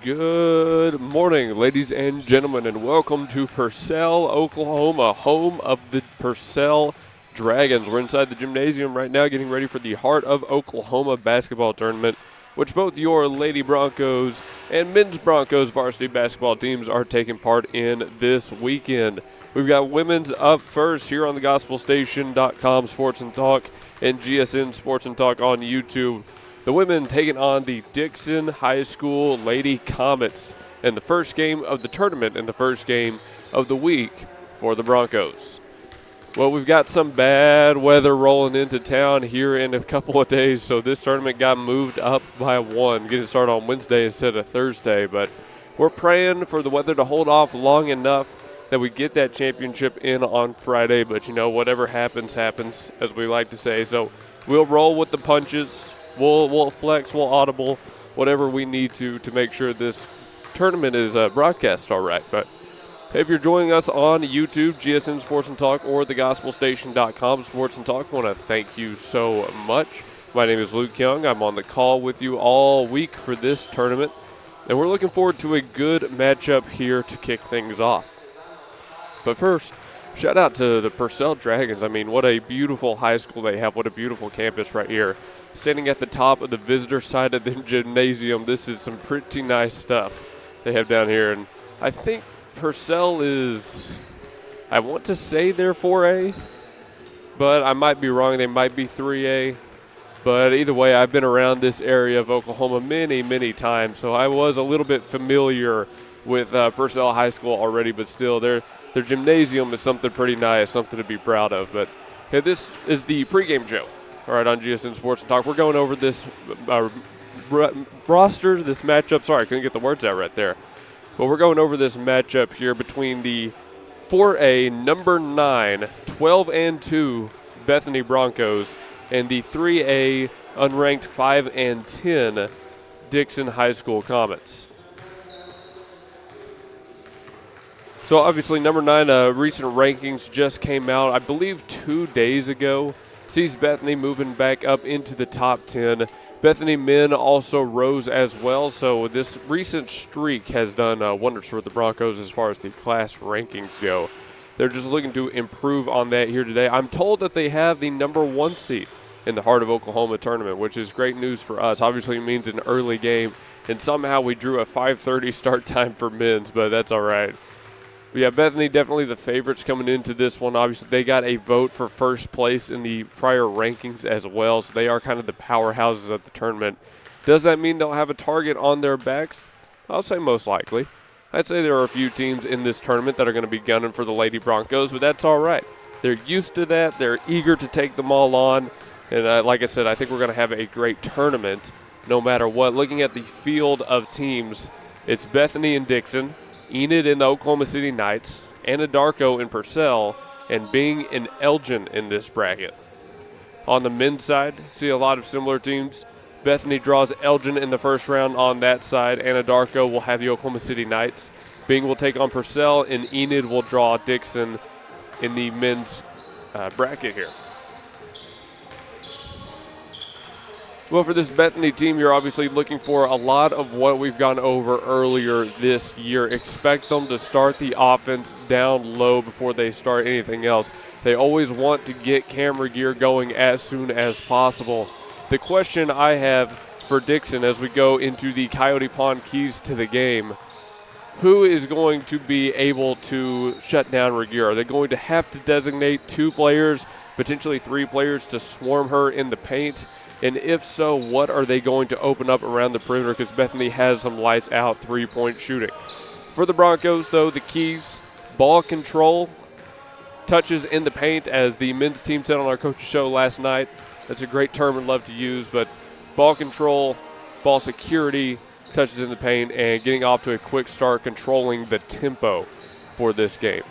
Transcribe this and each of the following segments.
Good morning, ladies and gentlemen, and welcome to Purcell, Oklahoma, home of the Purcell Dragons. We're inside the gymnasium right now getting ready for the Heart of Oklahoma basketball tournament, which both your Lady Broncos and Men's Broncos varsity basketball teams are taking part in this weekend. We've got women's up first here on the gospelstation.com Sports and Talk and GSN Sports and Talk on YouTube. The women taking on the Dickson High School Lady Comets in the first game of the tournament and the first game of the week for the Broncos. Well, we've got some bad weather rolling into town here in a couple of days, so this tournament got moved up by one, getting started on Wednesday instead of Thursday. But we're praying for the weather to hold off long enough that we get that championship in on Friday. But, you know, whatever happens, happens, as we like to say. So we'll roll with the punches. We'll flex, we'll audible, whatever we need to make sure this tournament is broadcast all right. But if you're joining us on YouTube, GSN Sports and Talk, or thegospelstation.com Sports and Talk, I want to thank you so much. My name is Luke Young. I'm on the call with you all week for this tournament, and we're looking forward to a good matchup here to kick things off. But first, shout out to the Purcell Dragons. I mean, what a beautiful high school they have. What a beautiful campus right here. Standing at the top of the visitor side of the gymnasium, this is some pretty nice stuff they have down here. And I think Purcell is, I want to say they're 4A, but I might be wrong. They might be 3A. But either way, I've been around this area of Oklahoma many, many times, so I was a little bit familiar with Purcell High School already, but still, their gymnasium is something pretty nice, something to be proud of. But hey, this is the pregame show, all right, on GSN Sports and Talk. We're going over this roster, this matchup. Sorry, I couldn't get the words out right there. But we're going over this matchup here between the 4A number 9, 12-2 Bethany Broncos and the 3A unranked 5-10 Dickson High School Comets. So obviously number 9, recent rankings just came out, I believe 2 days ago. Sees Bethany moving back up into the top 10. Bethany men also rose as well, so this recent streak has done wonders for the Broncos as far as the class rankings go. They're just looking to improve on that here today. I'm told that they have the number 1 seed in the Heart of Oklahoma tournament, which is great news for us. Obviously it means an early game, and somehow we drew a 5:30 start time for men's, but that's all right. But yeah, Bethany definitely the favorites coming into this one. Obviously, they got a vote for first place in the prior rankings as well, so they are kind of the powerhouses of the tournament. Does that mean they'll have a target on their backs? I'll say most likely. I'd say there are a few teams in this tournament that are going to be gunning for the Lady Broncos, but that's all right. They're used to that. They're eager to take them all on. And like I said, I think we're going to have a great tournament no matter what. Looking at the field of teams, it's Bethany and Dickson, Enid and the Oklahoma City Knights, Anadarko and Purcell, and Bing and Elgin in this bracket. On the men's side, see a lot of similar teams. Bethany draws Elgin in the first round on that side. Anadarko will have the Oklahoma City Knights. Bing will take on Purcell, and Enid will draw Dickson in the men's bracket here. Well, for this Bethany team, you're obviously looking for a lot of what we've gone over earlier this year. Expect them to start the offense down low before they start anything else. They always want to get camera gear going as soon as possible. The question I have for Dickson as we go into the Coyote Pond keys to the game, who is going to be able to shut down Regier? Are they going to have to designate 2 players, potentially 3 players to swarm her in the paint? And if so, what are they going to open up around the perimeter? Because Bethany has some lights out 3-point shooting. For the Broncos, though, the keys, ball control, touches in the paint, as the men's team said on our coach's show last night. That's a great term we'd love to use, but ball control, ball security, touches in the paint, and getting off to a quick start, controlling the tempo for this game.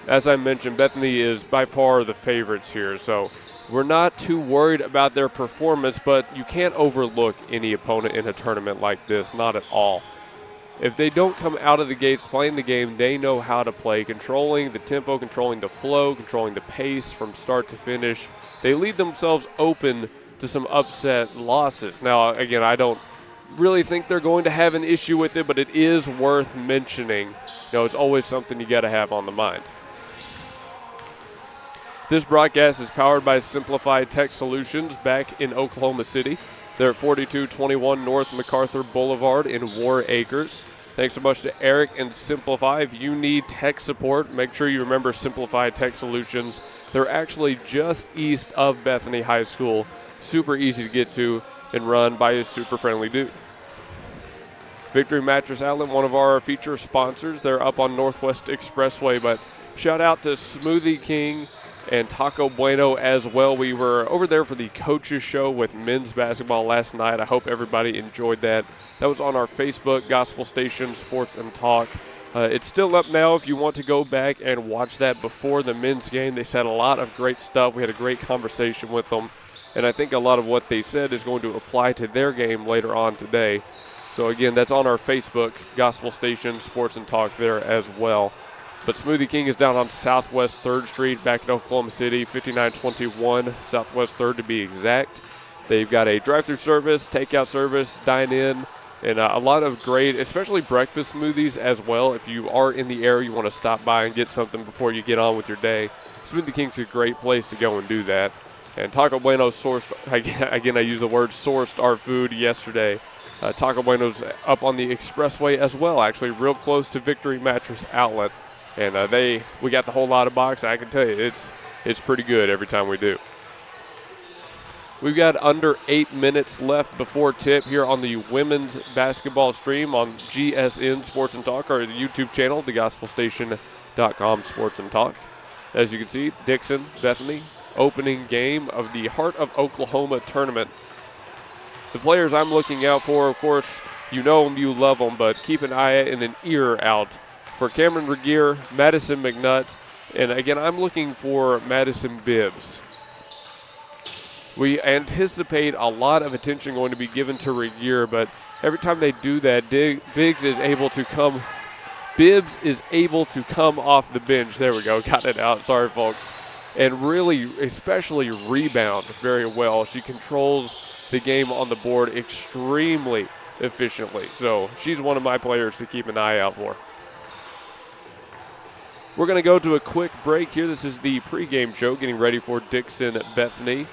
As I mentioned, Bethany is by far the favorites here, so we're not too worried about their performance, but you can't overlook any opponent in a tournament like this, not at all. If they don't come out of the gates playing the game, they know how to play, controlling the tempo, controlling the flow, controlling the pace from start to finish. They leave themselves open to some upset losses. Now, again, I don't really think they're going to have an issue with it, but it is worth mentioning. It's always something you got to have on the mind. This broadcast is powered by Simplified Tech Solutions back in Oklahoma City. They're at 4221 North MacArthur Boulevard in War Acres. Thanks so much to Eric and Simplify. If you need tech support, make sure you remember Simplified Tech Solutions. They're actually just east of Bethany High School. Super easy to get to and run by a super friendly dude. Victory Mattress Outlet, one of our feature sponsors. They're up on Northwest Expressway, but shout out to Smoothie King and Taco Bueno as well. We were over there for the coaches show with men's basketball last night. I hope everybody enjoyed that. That was on our Facebook, Gospel Station Sports and Talk. It's still up now if you want to go back and watch that before the men's game. They said a lot of great stuff. We had a great conversation with them, and I think a lot of what they said is going to apply to their game later on today. So again, that's on our Facebook, Gospel Station Sports and Talk there as well. But Smoothie King is down on Southwest 3rd Street back in Oklahoma City, 5921 Southwest 3rd to be exact. They've got a drive-through service, takeout service, dine-in, and a lot of great, especially breakfast smoothies as well. If you are in the area, you want to stop by and get something before you get on with your day, Smoothie King's a great place to go and do that. And Taco Bueno sourced, again I use the word sourced our food yesterday. Taco Bueno's up on the expressway as well, actually real close to Victory Mattress Outlet. And we got the whole lot of box. I can tell you, it's pretty good every time we do. We've got under 8 minutes left before tip here on the women's basketball stream on GSN Sports and Talk, or the YouTube channel, thegospelstation.com Sports and Talk. As you can see, Dickson, Bethany, opening game of the Heart of Oklahoma tournament. The players I'm looking out for, of course, you know them, you love them, but keep an eye and an ear out for Cameron Regier, Madison McNutt, and again, I'm looking for Madison Bibbs. We anticipate a lot of attention going to be given to Regier, but every time they do that, Bibbs is able to come off the bench. There we go, got it out. Sorry, folks. And really, especially rebound very well. She controls the game on the board extremely efficiently. So she's one of my players to keep an eye out for. We're going to go to a quick break here. This is the pregame show getting ready for Dickson Bethany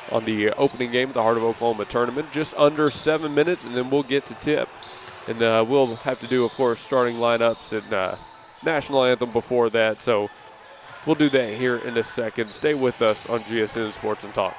on the opening game of the Heart of Oklahoma tournament. Just under 7 minutes, and then we'll get to tip. And we'll have to do, of course, starting lineups and national anthem before that. So we'll do that here in a second. Stay with us on GSN Sports and Talk.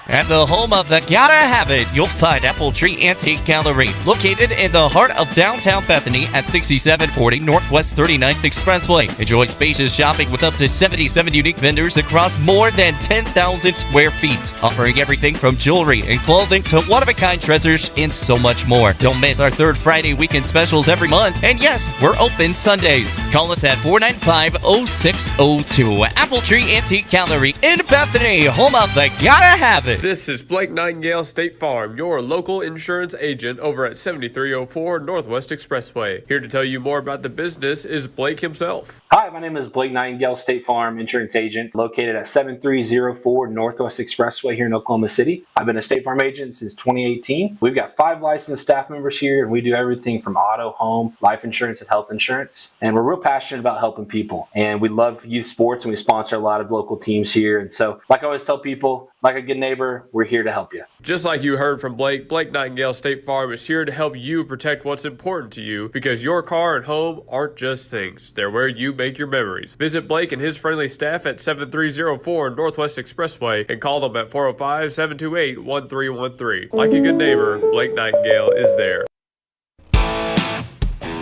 At the home of the Gotta Have It, you'll find Apple Tree Antique Gallery, located in the heart of downtown Bethany at 6740 Northwest 39th Expressway. Enjoy spacious shopping with up to 77 unique vendors across more than 10,000 square feet, offering everything from jewelry and clothing to one-of-a-kind treasures and so much more. Don't miss our third Friday weekend specials every month. And yes, we're open Sundays. Call us at 495-0602. Apple Tree Antique Gallery in Bethany, home of the Gotta Have It. This is Blake Nightingale State Farm, your local insurance agent over at 7304 Northwest Expressway. Here to tell you more about the business is Blake himself. Hi, my name is Blake Nightingale, State Farm insurance agent located at 7304 Northwest Expressway here in Oklahoma City. I've been a State Farm agent since 2018. We've got 5 licensed staff members here, and we do everything from auto, home, life insurance, and health insurance. And we're real passionate about helping people. And we love youth sports, and we sponsor a lot of local teams here. And so, like I always tell people, like a good neighbor, we're here to help you. Just like you heard from Blake, Blake Nightingale State Farm is here to help you protect what's important to you, because your car and home aren't just things. They're where you make your memories. Visit Blake and his friendly staff at 7304 Northwest Expressway and call them at 405-728-1313. Like a good neighbor, Blake Nightingale is there.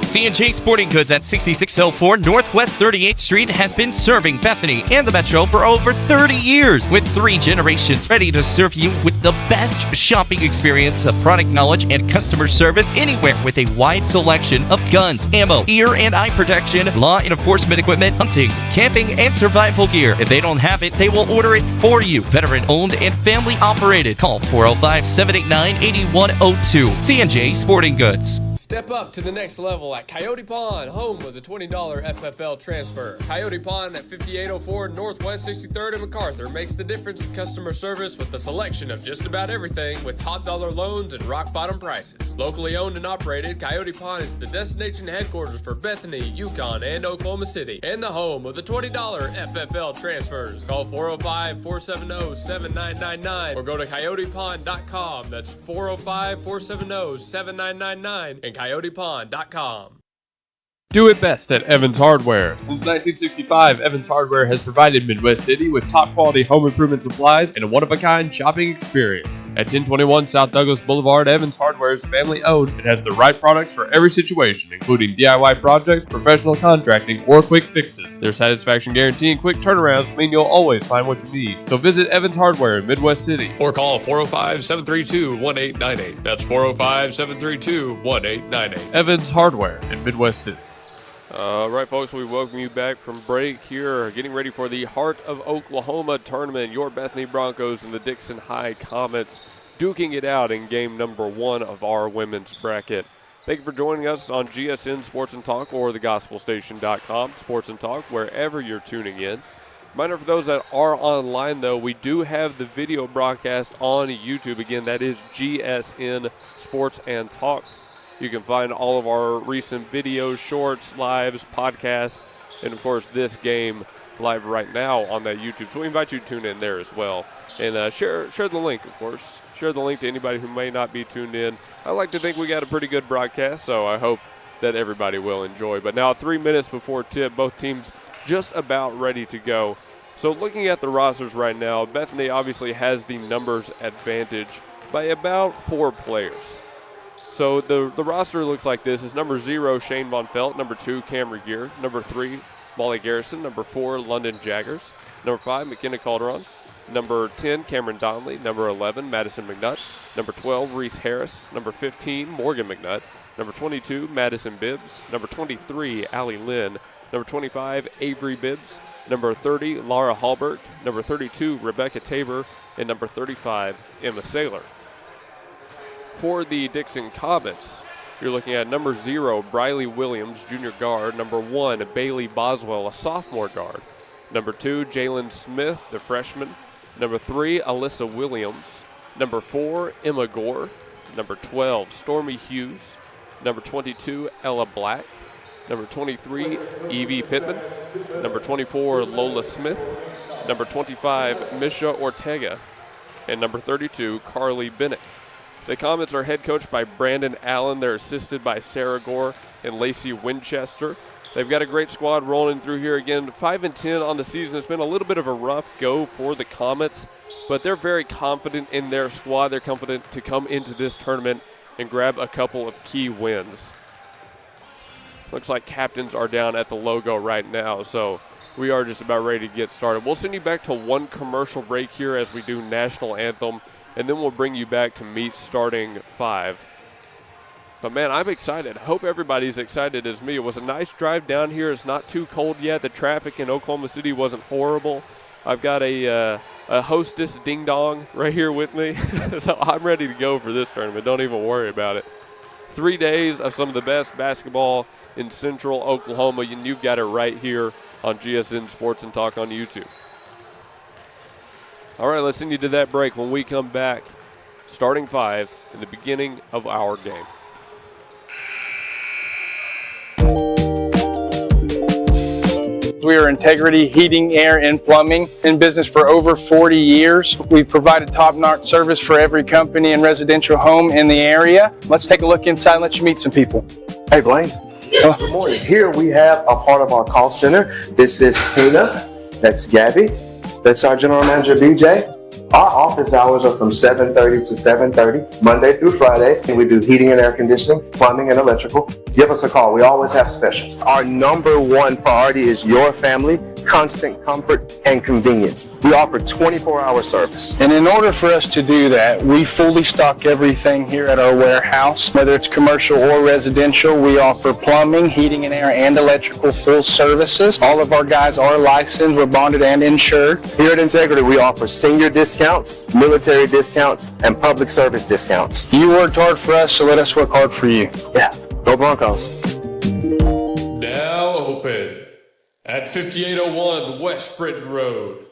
C&J Sporting Goods at 6604 Northwest 38th Street has been serving Bethany and the Metro for over 30 years, with 3 generations ready to serve you with the best shopping experience, of product knowledge, and customer service anywhere, with a wide selection of guns, ammo, ear and eye protection, law enforcement equipment, hunting, camping, and survival gear. If they don't have it, they will order it for you. Veteran owned and family operated. Call 405-789-8102. C&J Sporting Goods. Step up to the next level at Coyote Pond, home of the $20 FFL transfer. Coyote Pond at 5804 Northwest 63rd and MacArthur makes the difference in customer service with a selection of just about everything with top dollar loans and rock bottom prices. Locally owned and operated, Coyote Pond is the destination headquarters for Bethany, Yukon, and Oklahoma City, and the home of the $20 FFL transfers. Call 405-470-7999 or go to coyotepond.com. That's 405-470-7999 and coyotepond.com. Do it best at Evans Hardware. Since 1965, Evans Hardware has provided Midwest City with top-quality home improvement supplies and a one-of-a-kind shopping experience. At 1021 South Douglas Boulevard, Evans Hardware is family-owned and has the right products for every situation, including DIY projects, professional contracting, or quick fixes. Their satisfaction guarantee and quick turnarounds mean you'll always find what you need. So visit Evans Hardware in Midwest City. Or call 405-732-1898. That's 405-732-1898. Evans Hardware in Midwest City. All right, folks, we welcome you back from break here, getting ready for the Heart of Oklahoma tournament. Your Bethany Broncos and the Dickson High Comets duking it out in game number 1 of our women's bracket. Thank you for joining us on GSN Sports and Talk or thegospelstation.com, Sports and Talk, wherever you're tuning in. Reminder for those that are online, though, we do have the video broadcast on YouTube. Again, that is GSN Sports and Talk. You can find all of our recent videos, shorts, lives, podcasts, and, of course, this game live right now on that YouTube. So we invite you to tune in there as well. And share the link, of course. Share the link to anybody who may not be tuned in. I like to think we got a pretty good broadcast, so I hope that everybody will enjoy. But now 3 minutes before tip, both teams just about ready to go. So looking at the rosters right now, Bethany obviously has the numbers advantage by about 4 players. So the roster looks like this. Is number 0, Shane Von Felt. Number 2, Cameron Gear. Number 3, Molly Garrison. Number 4, London Jaggers. Number 5, McKenna Calderon. Number 10, Cameron Donnelly. Number 11, Madison McNutt. Number 12, Reese Harris. Number 15, Morgan McNutt. Number 22, Madison Bibbs. Number 23, Allie Lynn. Number 25, Avery Bibbs. Number 30, Laura Hallberg. Number 32, Rebecca Tabor. And number 35, Emma Saylor. For the Dickson Comets, you're looking at number 0, Briley Williams, junior guard. Number 1, Bailey Boswell, a sophomore guard. Number 2, Jalen Smith, the freshman. Number 3, Alyssa Williams. Number 4, Emma Gore. Number 12, Stormy Hughes. Number 22, Ella Black. Number 23, Evie Pittman. Number 24, Lola Smith. Number 25, Misha Ortega. And number 32, Carly Bennett. The Comets are head coached by Brandon Allen. They're assisted by Sarah Gore and Lacey Winchester. They've got a great squad rolling through here. Again, 5-10 on the season. It's been a little bit of a rough go for the Comets, but they're very confident in their squad. They're confident to come into this tournament and grab a couple of key wins. Looks like captains are down at the logo right now, so we are just about ready to get started. We'll send you back to one commercial break here as we do National Anthem, and then we'll bring you back to meet starting 5. But, man, I'm excited. Hope everybody's excited as me. It was a nice drive down here. It's not too cold yet. The traffic in Oklahoma City wasn't horrible. I've got a hostess ding-dong right here with me. So I'm ready to go for this tournament. Don't even worry about it. 3 days of some of the best basketball in central Oklahoma, and you've got it right here on GSN Sports and Talk on YouTube. All right, let's send you to that break. When we come back, starting 5 in the beginning of our game. We are Integrity Heating, Air, and Plumbing, in business for over 40 years. We've provided top-notch service for every company and residential home in the area. Let's take a look inside and let you meet some people. Hey, Blaine. Good morning. Here we have a part of our call center. This is Tina. That's Gabby. That's our general manager, BJ. Our office hours are from 7:30 to 7:30, Monday through Friday, and we do heating and air conditioning, plumbing, and electrical. Give us a call. We always have specials. Our number one priority is your family, constant comfort, and convenience. We offer 24-hour service. And in order for us to do that, we fully stock everything here at our warehouse. Whether it's commercial or residential, we offer plumbing, heating and air, and electrical full services. All of our guys are licensed, we're bonded and insured. Here at Integrity, we offer senior discounts, military discounts, and public service discounts. You worked hard for us, so let us work hard for you. Yeah. Go Broncos. Now open at 5801 West Britain Road.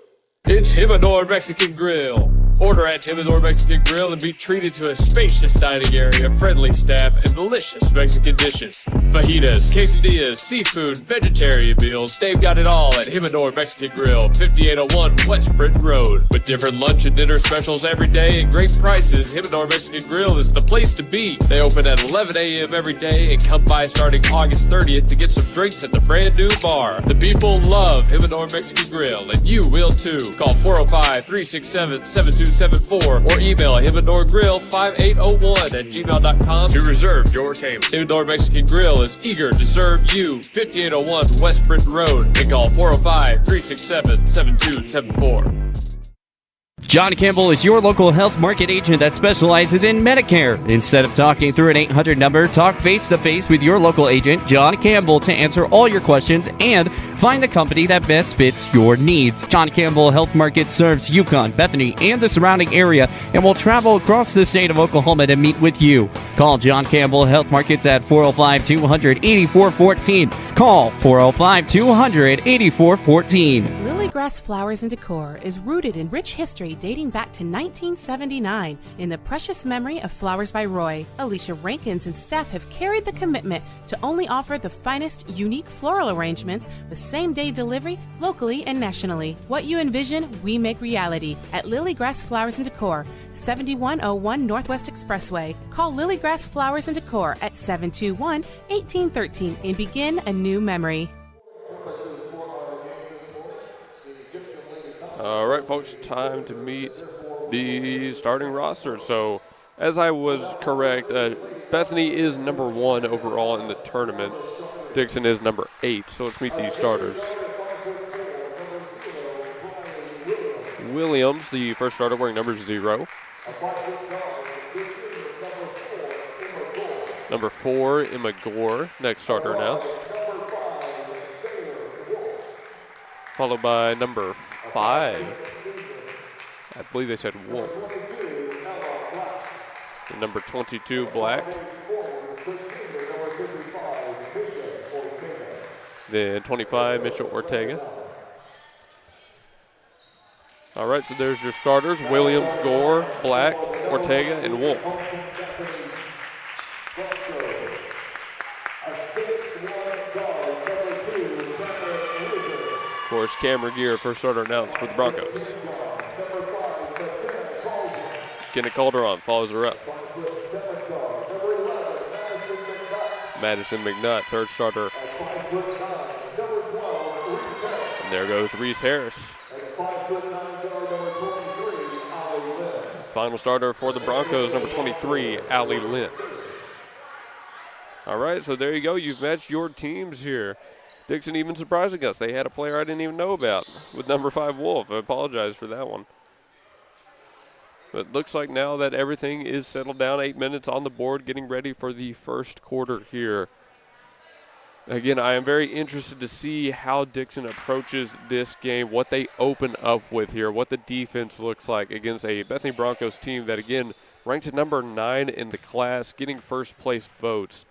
It's Himador Mexican Grill. Order at Himador Mexican Grill and be treated to a spacious dining area, friendly staff, and delicious Mexican dishes. Fajitas, quesadillas, seafood, vegetarian meals, they've got it all at Himador Mexican Grill, 5801 West Britain Road. With different lunch and dinner specials every day and great prices, Himador Mexican Grill is the place to be. They open at 11 a.m. every day and come by starting August 30th to get some drinks at the brand new bar. The people love Himador Mexican Grill, and you will too. Call 405-367-7274 or email himadorgrill5801@gmail.com to reserve your table. Himador Mexican Grill is eager to serve you. 5801 West Britain Road, and call 405-367-7274. John Campbell is your local health market agent that specializes in Medicare. Instead of talking through an 800 number, talk face-to-face with your local agent, John Campbell, to answer all your questions and find the company that best fits your needs. John Campbell Health Market serves Yukon, Bethany, and the surrounding area and will travel across the state of Oklahoma to meet with you. Call John Campbell Health Markets at 405-200-8414. Call 405-200-8414. Lilygrass Flowers and Decor is rooted in rich history dating back to 1979 in the precious memory of Flowers by Roy. Alicia Rankins and staff have carried the commitment to only offer the finest, unique floral arrangements with same-day delivery locally and nationally. What you envision, we make reality at Lilygrass Flowers and Decor, 7101 Northwest Expressway. Call Lilygrass Flowers and Decor at 721-1813 and begin a new memory. All right, folks, time to meet the starting roster. So, as I was correct, Bethany is number 1 overall in the tournament. Dickson is number 8. So let's meet these starters. Williams, the first starter, wearing number 0. Number 4, Emma Gore, next starter announced. Followed by number 5. I believe they said Wolf. And number 22, Black. Then 25, Mitchell Ortega. All right, so there's your starters: Williams, Gore, Black, Ortega, and Wolf. Of course, Cameron Gear, first starter announced for the Broncos. Kenna Calderon follows her up. Madison McNutt, third starter. And there goes Reese Harris. Final starter for the Broncos, number 23, Allie Lynn. All right, so there you go. You've matched your teams here. Dickson even surprising us. They had a player I didn't even know about with number 5, Wolf. I apologize for that one. But it looks like now that everything is settled down, 8 minutes on the board, getting ready for the first quarter here. Again, I am very interested to see how Dickson approaches this game, what they open up with here, what the defense looks like against a Bethany Broncos team that, again, ranked at number 9 in the class, getting first place votes,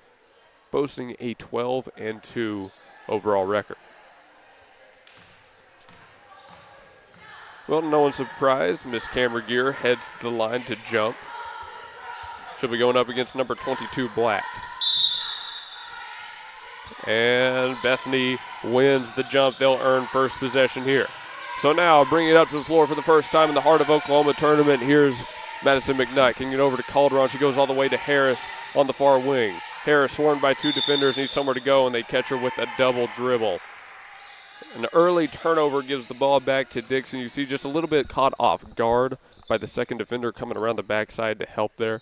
boasting a 12-2 overall record. Well, no one's surprised. Miss Cameron Gear heads to the line to jump. She'll be going up against number 22, Black. And Bethany wins the jump. They'll earn first possession here. So now bring it up to the floor for the first time in the Heart of Oklahoma tournament. Here's Madison McKnight. Can get over to Calderon. She goes all the way to Harris on the far wing. Harris swarmed by 2 defenders, needs somewhere to go, and they catch her with a double dribble. An early turnover gives the ball back to Dickson. You see just a little bit caught off guard by the second defender coming around the backside to help there.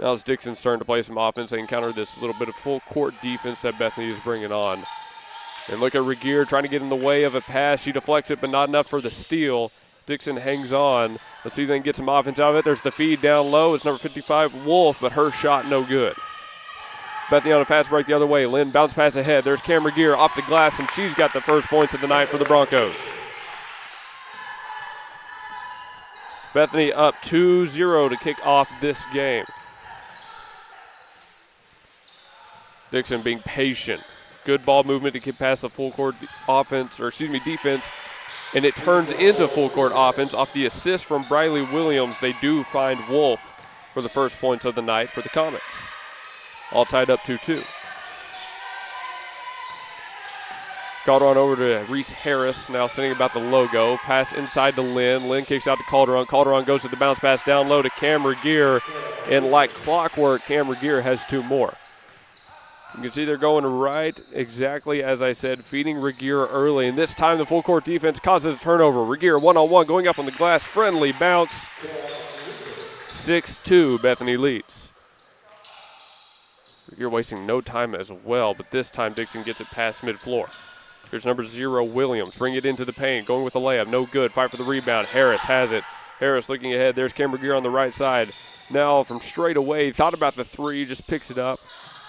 Now it's Dickson's turn to play some offense. They encounter this little bit of full court defense that Bethany is bringing on. And look at Regier trying to get in the way of a pass. She deflects it, but not enough for the steal. Dickson hangs on. Let's see if they can get some offense out of it. There's the feed down low. It's number 55, Wolf, but her shot no good. Bethany on a fast break the other way. Lynn bounce pass ahead. There's Cameron Gear off the glass, and she's got the first points of the night for the Broncos. Bethany up 2-0 to kick off this game. Dickson being patient. Good ball movement to get past the full court defense. And it turns into full court offense off the assist from Briley Williams. They do find Wolf for the first points of the night for the Comets. All tied up 2-2. Calderon over to Reese Harris, now sitting about the logo. Pass inside to Lynn. Lynn kicks out to Calderon. Calderon goes to the bounce pass down low to Cam Regier. And like clockwork, Cam Regier has 2 more. You can see they're going right exactly as I said, feeding Regier early. And this time the full court defense causes a turnover. Regier one-on-one going up on the glass. Friendly bounce. 6-2, Bethany leads. Regier wasting no time as well, but this time Dickson gets it past mid-floor. Here's number 0, Williams. Bring it into the paint. Going with the layup. No good. Fight for the rebound. Harris has it. Harris looking ahead. There's Cam Regier on the right side. Now from straight away. Thought about the 3. Just picks it up.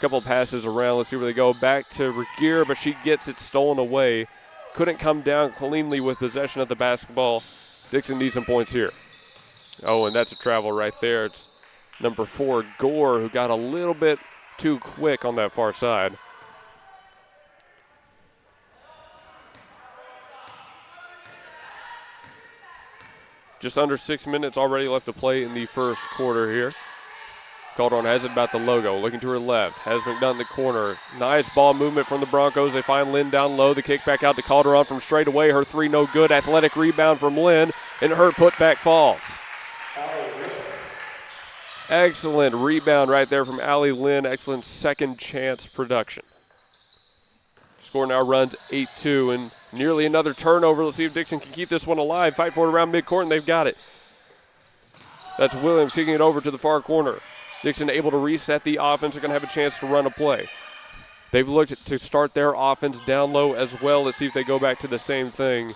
Couple passes around. Let's see where they go. Back to Regier, but she gets it stolen away. Couldn't come down cleanly with possession of the basketball. Dickson needs some points here. Oh, and that's a travel right there. It's number 4, Gore, who got a little bit too quick on that far side. Just under 6 minutes already left to play in the first quarter here. Calderon has it about the logo, looking to her left. Has McNutt in the corner. Nice ball movement from the Broncos. They find Lynn down low. The kick back out to Calderon from straight away. Her 3 no good. Athletic rebound from Lynn, and her putback falls. Excellent rebound right there from Allie Lynn. Excellent second chance production. Score now runs 8-2, and nearly another turnover. Let's see if Dickson can keep this one alive. Fight for it around midcourt, and they've got it. That's Williams kicking it over to the far corner. Dickson able to reset the offense. They're going to have a chance to run a play. They've looked to start their offense down low as well. Let's see if they go back to the same thing.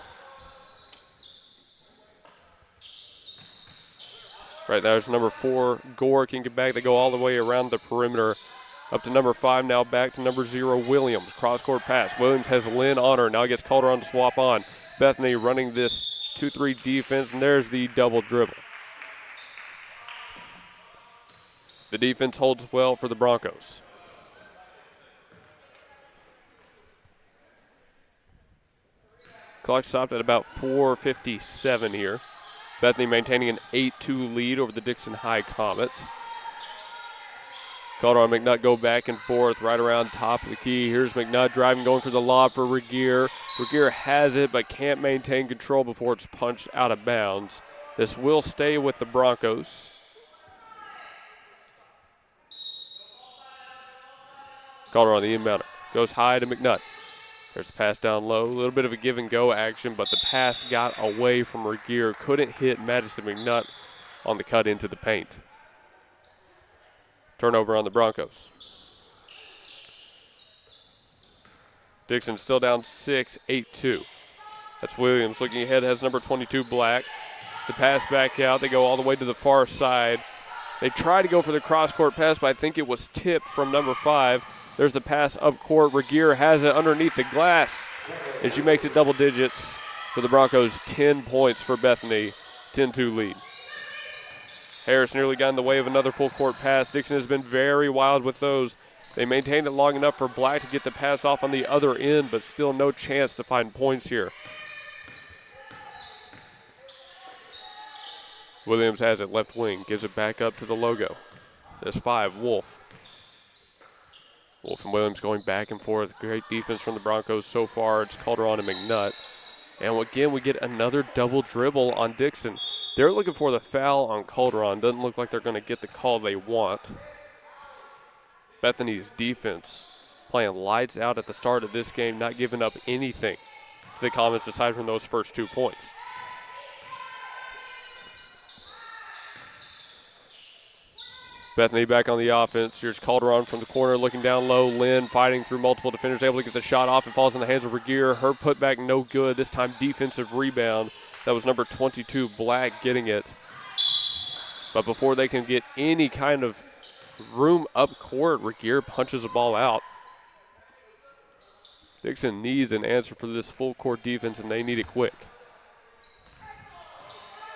Right, there's number 4, Gore can get back. They go all the way around the perimeter. Up to number 5, now back to number 0, Williams. Cross-court pass. Williams has Lynn on her. Now gets Calderon to swap on. Bethany running this 2-3 defense, and there's the double dribble. The defense holds well for the Broncos. Clock stopped at about 4:57 here. Bethany maintaining an 8-2 lead over the Dickson High Comets. Calderon and McNutt go back and forth right around top of the key. Here's McNutt driving, going for the lob for Regier. Regier has it but can't maintain control before it's punched out of bounds. This will stay with the Broncos. Calderon, the inbounder, goes high to McNutt. There's the pass down low. A little bit of a give-and-go action, but the pass got away from Regier. Couldn't hit Madison McNutt on the cut into the paint. Turnover on the Broncos. Dickson still down 6, 8-2. That's Williams looking ahead, has number 22, Black. The pass back out. They go all the way to the far side. They try to go for the cross-court pass, but I think it was tipped from number 5. There's the pass up court. Regier has it underneath the glass, and she makes it double digits for the Broncos. 10 points for Bethany, 10-2 lead. Harris nearly got in the way of another full court pass. Dickson has been very wild with those. They maintained it long enough for Black to get the pass off on the other end, but still no chance to find points here. Williams has it left wing, gives it back up to the logo. There's 5, Wolf. Wolf and Williams going back and forth. Great defense from the Broncos so far. It's Calderon and McNutt. And again, we get another double dribble on Dickson. They're looking for the foul on Calderon. Doesn't look like they're going to get the call they want. Bethany's defense playing lights out at the start of this game, not giving up anything to the Comets aside from those first 2 points. Bethany back on the offense. Here's Calderon from the corner looking down low. Lynn fighting through multiple defenders, able to get the shot off and falls in the hands of Regier. Her putback no good. This time defensive rebound. That was number 22, Black, getting it. But before they can get any kind of room up court, Regier punches the ball out. Dickson needs an answer for this full court defense, and they need it quick.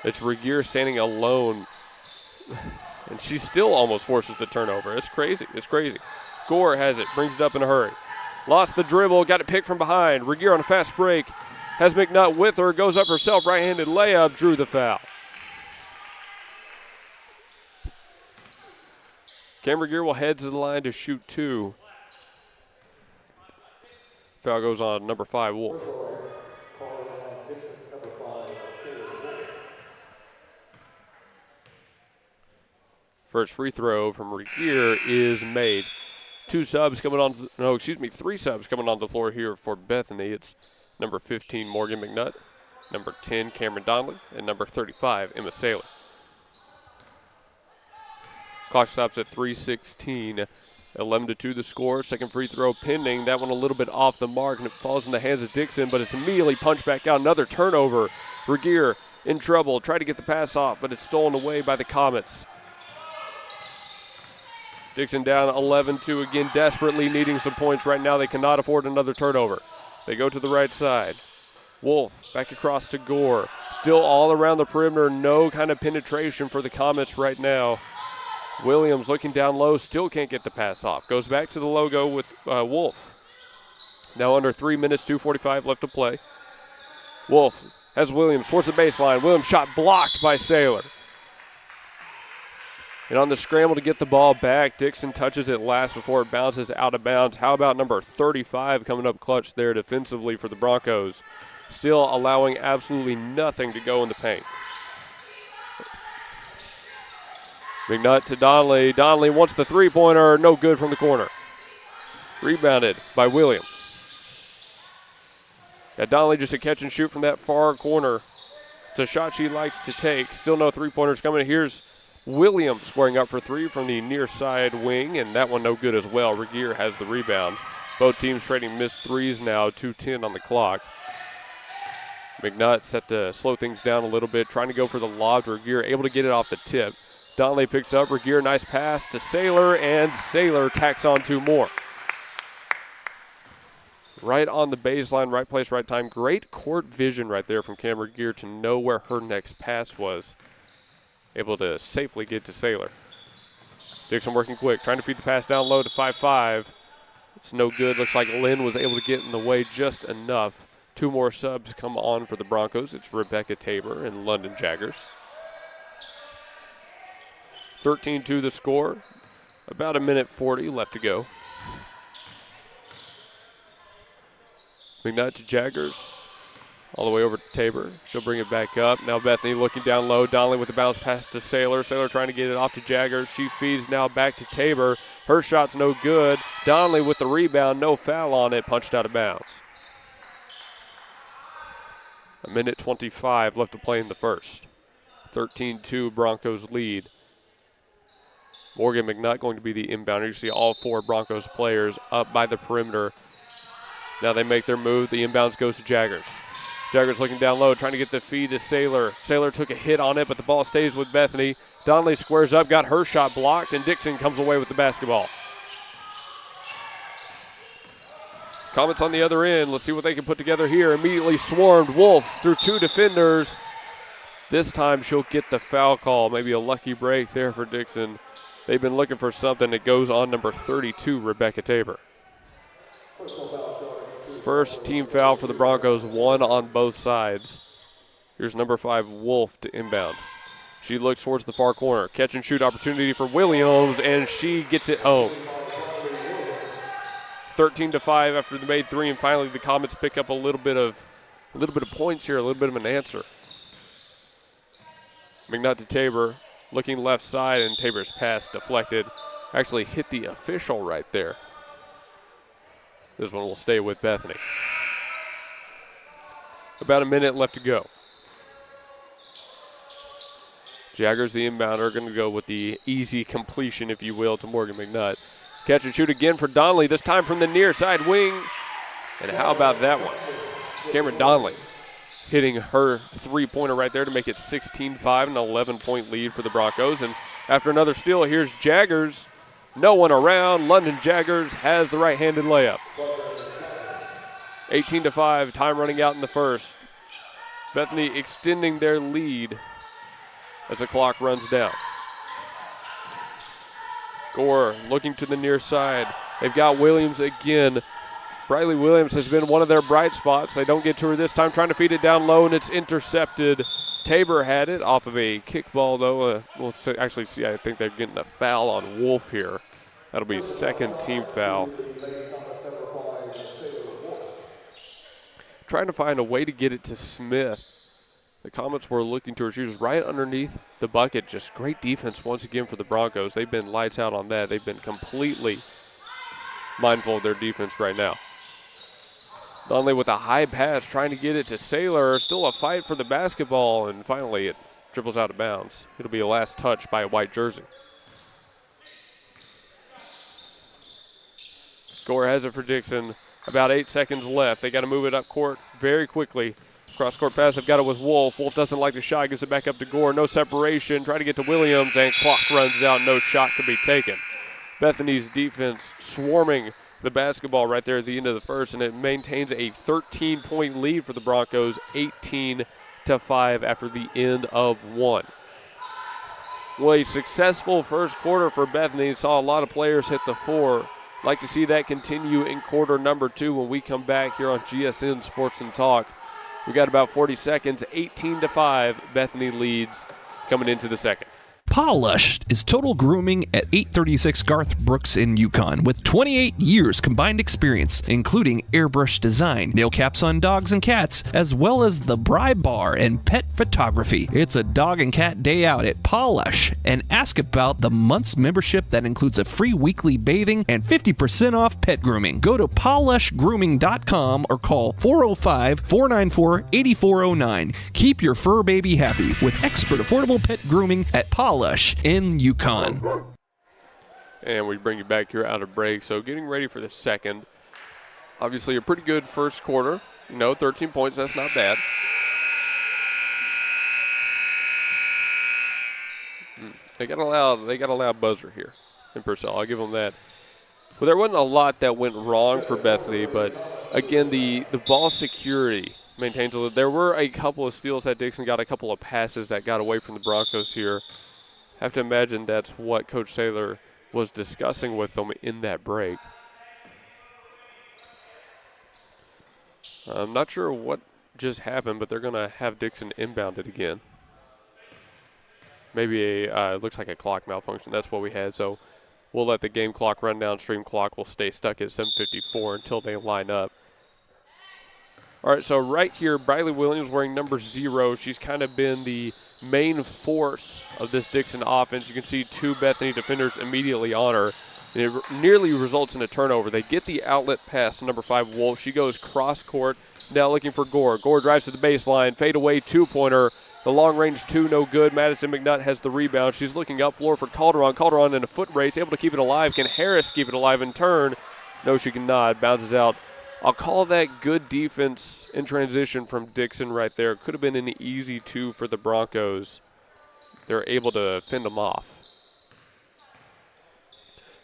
It's Regier standing alone. And she still almost forces the turnover. It's crazy. It's crazy. Gore has it, brings it up in a hurry. Lost the dribble, got it picked from behind. Regier on a fast break. Has McNutt with her, goes up herself, right-handed layup, drew the foul. Cameron Regier will head to the line to shoot 2. Foul goes on number 5, Wolf. First free throw from Regier is made. 3 subs coming on the floor here for Bethany. It's number 15, Morgan McNutt, number 10, Cameron Donnelly, and number 35, Emma Saylor. Clock stops at 3:16. 11-2 the score. Second free throw pending. That one a little bit off the mark, and it falls in the hands of Dickson, but it's immediately punched back out. Another turnover. Regier in trouble. Tried to get the pass off, but it's stolen away by the Comets. Dickson down 11-2 again, desperately needing some points right now. They cannot afford another turnover. They go to the right side. Wolf back across to Gore. Still all around the perimeter. No kind of penetration for the Comets right now. Williams looking down low, still can't get the pass off. Goes back to the logo with Wolf. Now under 3 minutes, 2:45 left to play. Wolf has Williams towards the baseline. Williams shot blocked by Saylor. And on the scramble to get the ball back, Dickson touches it last before it bounces out of bounds. How about number 35 coming up clutch there defensively for the Broncos? Still allowing absolutely nothing to go in the paint. McNutt to Donnelly. Donnelly wants the three-pointer. No good from the corner. Rebounded by Williams. Yeah, Donnelly just a catch and shoot from that far corner. It's a shot she likes to take. Still no three-pointers coming. Here's Williams squaring up for 3 from the near side wing, and that one no good as well. Regier has the rebound. Both teams trading missed threes now, 2:10 on the clock. McNutt set to slow things down a little bit, trying to go for the lob to Regier, able to get it off the tip. Donnelly picks up. Regier, nice pass to Saylor, and Saylor tacks on 2 more. Right on the baseline, right place, right time. Great court vision right there from Cam Regier to know where her next pass was. Able to safely get to Saylor. Dickson working quick, trying to feed the pass down low to 5-5. It's no good. Looks like Lynn was able to get in the way just enough. 2 more subs come on for the Broncos. It's Rebecca Tabor and London Jaggers. 13-2 the score. About 1:40 left to go. McNutt to Jaggers. All the way over to Tabor. She'll bring it back up. Now Bethany looking down low. Donnelly with the bounce pass to Saylor. Saylor trying to get it off to Jaggers. She feeds now back to Tabor. Her shot's no good. Donnelly with the rebound. No foul on it. Punched out of bounds. 1:25 left to play in the first. 13-2 Broncos lead. Morgan McNutt going to be the inbounder. You see all 4 Broncos players up by the perimeter. Now they make their move. The inbounds goes to Jaggers. Jaggers looking down low, trying to get the feed to Saylor. Saylor took a hit on it, but the ball stays with Bethany. Donnelly squares up, got her shot blocked, and Dickson comes away with the basketball. Comets on the other end. Let's see what they can put together here. Immediately swarmed. Wolf through 2 defenders. This time she'll get the foul call. Maybe a lucky break there for Dickson. They've been looking for something. It goes on number 32, Rebecca Tabor. First team foul for the Broncos, 1 on both sides. Here's number 5, Wolf, to inbound. She looks towards the far corner. Catch and shoot opportunity for Williams, and she gets it home. 13-5 after the made 3, and finally the Comets pick up a little bit of points here, a little bit of an answer. McNutt to Tabor. Looking left side, and Tabor's pass deflected. Actually hit the official right there. This one will stay with Bethany. About 1 minute left to go. Jaggers, the inbounder, going to go with the easy completion, if you will, to Morgan McNutt. Catch and shoot again for Donnelly, this time from the near side wing. And how about that one? Cameron Donnelly hitting her three-pointer right there to make it 16-5, an 11-point lead for the Broncos. And after another steal, here's Jaggers. No one around. London Jaggers has the right-handed layup. 18-5, time running out in the first. Bethany extending their lead as the clock runs down. Gore looking to the near side. They've got Williams again. Briley Williams has been one of their bright spots. They don't get to her this time, trying to feed it down low, and it's intercepted. Tabor had it off of a kickball, though. We'll actually see, I think they're getting a foul on Wolf here. That'll be second team foul. Trying to find a way to get it to Smith. The Comets were looking to her. She was right underneath the bucket. Just great defense once again for the Broncos. They've been lights out on that. They've been completely mindful of their defense right now. Donnelly with a high pass, trying to get it to Saylor. Still a fight for the basketball, and finally it dribbles out of bounds. It'll be a last touch by a white jersey. Gore has it for Dickson. About 8 seconds left. They got to move it up court very quickly. Cross-court pass, they've got it with Wolf. Wolf doesn't like the shot, gives it back up to Gore. No separation, try to get to Williams, and clock runs out. No shot can be taken. Bethany's defense swarming the basketball right there at the end of the first, and it maintains a 13-point lead for the Broncos, 18-5 after the end of one. Well, a successful first quarter for Bethany. Saw a lot of players hit the floor. Like to see that continue in quarter number 2 when we come back here on GSN Sports and Talk. We got about 40 seconds, 18-5. Bethany leads coming into the second. Polished is total grooming at 836 Garth Brooks in Yukon with 28 years combined experience, including airbrush design, nail caps on dogs and cats, as well as the Bri Bar and pet photography. It's a dog and cat day out at Polish, and ask about the month's membership that includes a free weekly bathing and 50% off pet grooming. Go to polishgrooming.com or call 405-494-8409. Keep your fur baby happy with expert affordable pet grooming at Polish in Yukon. And we bring you back here out of break. So getting ready for the second. Obviously a pretty good first quarter. 13 points, that's not bad. They got a loud buzzer here in Purcell. I'll give them that. Well, there wasn't a lot that went wrong for Bethany, but again, the ball security maintains a little. There were a couple of steals that Dickson got, a couple of passes that got away from the Broncos here. Have to imagine that's what Coach Saylor was discussing with them in that break. I'm not sure what just happened, but they're going to have Dickson inbound it again. Maybe it looks like a clock malfunction. That's what we had. So we'll let the game clock run down. Stream clock will stay stuck at 7:54 until they line up. All right, so right here, Briley Williams wearing number 0. She's kind of been the main force of this Dickson offense. You can see 2 Bethany defenders immediately on her. And it nearly results in a turnover. They get the outlet pass to number 5, Wolf. She goes cross-court, now looking for Gore. Gore drives to the baseline, fade-away two-pointer. The long-range 2, no good. Madison McNutt has the rebound. She's looking up floor for Calderon. Calderon in a foot race, able to keep it alive. Can Harris keep it alive in turn? No, she cannot. Bounces out. I'll call that good defense in transition from Dickson right there. Could have been an easy 2 for the Broncos. They're able to fend them off.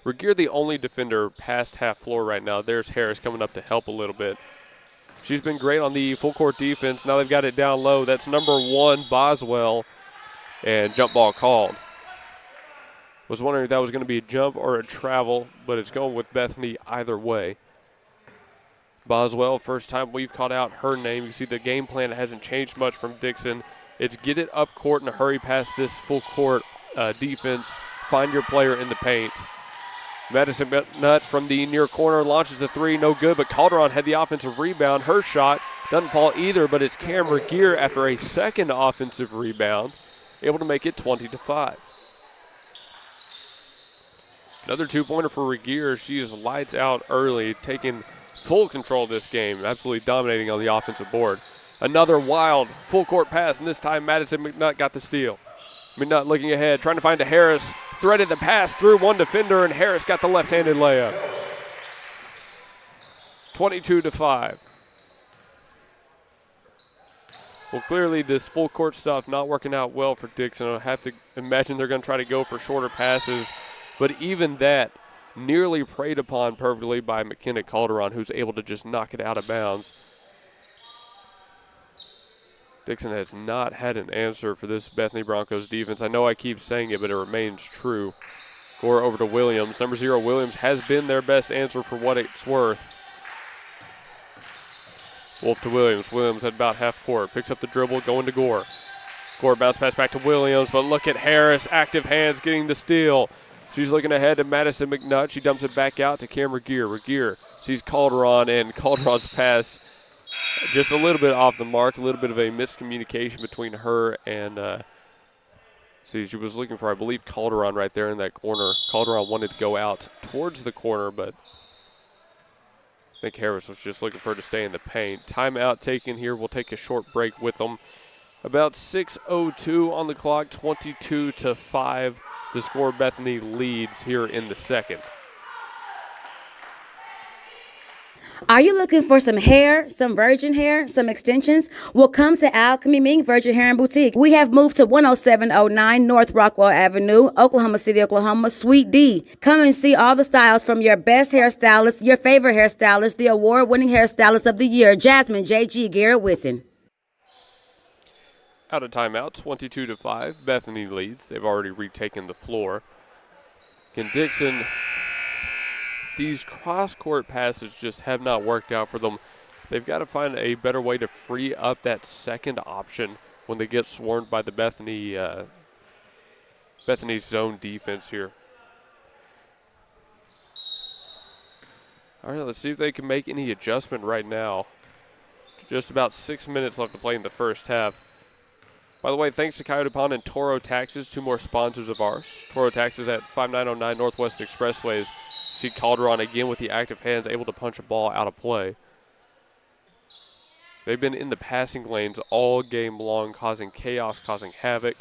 Regier the only defender past half floor right now. There's Harris coming up to help a little bit. She's been great on the full court defense. Now they've got it down low. That's number 1, Boswell, and jump ball called. Was wondering if that was going to be a jump or a travel, but it's going with Bethany either way. Boswell, first time we've called out her name. You see the game plan hasn't changed much from Dickson. It's get it up court and hurry past this full court defense. Find your player in the paint. Madison McNutt from the near corner launches the 3, no good, but Calderon had the offensive rebound. Her shot doesn't fall either, but it's Cam Regier after a second offensive rebound, able to make it 20-5. Another 2-pointer for Regier. She's lights out early, taking full control of this game, absolutely dominating on the offensive board. Another wild full-court pass, and this time Madison McNutt got the steal. McNutt looking ahead, trying to find a Harris, threaded the pass through one defender, and Harris got the left-handed layup. 22-5. Well, clearly this full-court stuff not working out well for Dickson. I have to imagine they're going to try to go for shorter passes, but even that nearly preyed upon perfectly by McKenna Calderon, who's able to just knock it out of bounds. Dickson has not had an answer for this Bethany Broncos defense. I know I keep saying it, but it remains true. Gore over to Williams. Number 0, Williams has been their best answer for what it's worth. Wolf to Williams. Williams at about half court. Picks up the dribble, going to Gore. Gore bounce pass back to Williams, but look at Harris. Active hands getting the steal. She's looking ahead to Madison McNutt. She dumps it back out to Cam Regier. Regier sees Calderon, and Calderon's pass just a little bit off the mark. A little bit of a miscommunication between her and she was looking for, I believe, Calderon right there in that corner. Calderon wanted to go out towards the corner, but I think Harris was just looking for her to stay in the paint. Timeout taken here. We'll take a short break with them. About 6:02 on the clock, 22-5. The score, Bethany leads here in the second. Are you looking for some hair, some virgin hair, some extensions? Well, come to Alchemy Ming Virgin Hair and Boutique. We have moved to 10709 North Rockwell Avenue, Oklahoma City, Oklahoma, Suite D. Come and see all the styles from your best hairstylist, your favorite hairstylist, the award-winning hairstylist of the year, Jasmine J.G. Garrett Whitson. Out of timeout, 22-5. Bethany leads. They've already retaken the floor. Again, Dickson, these cross-court passes just have not worked out for them. They've got to find a better way to free up that second option when they get swarmed by the Bethany's zone defense here. All right, let's see if they can make any adjustment right now. Just about 6 minutes left to play in the first half. By the way, thanks to Coyote Pond and Toro Taxes, 2 more sponsors of ours. Toro Taxes at 5909 Northwest Expressways. See Calderon again with the active hands, able to punch a ball out of play. They've been in the passing lanes all game long, causing chaos, causing havoc.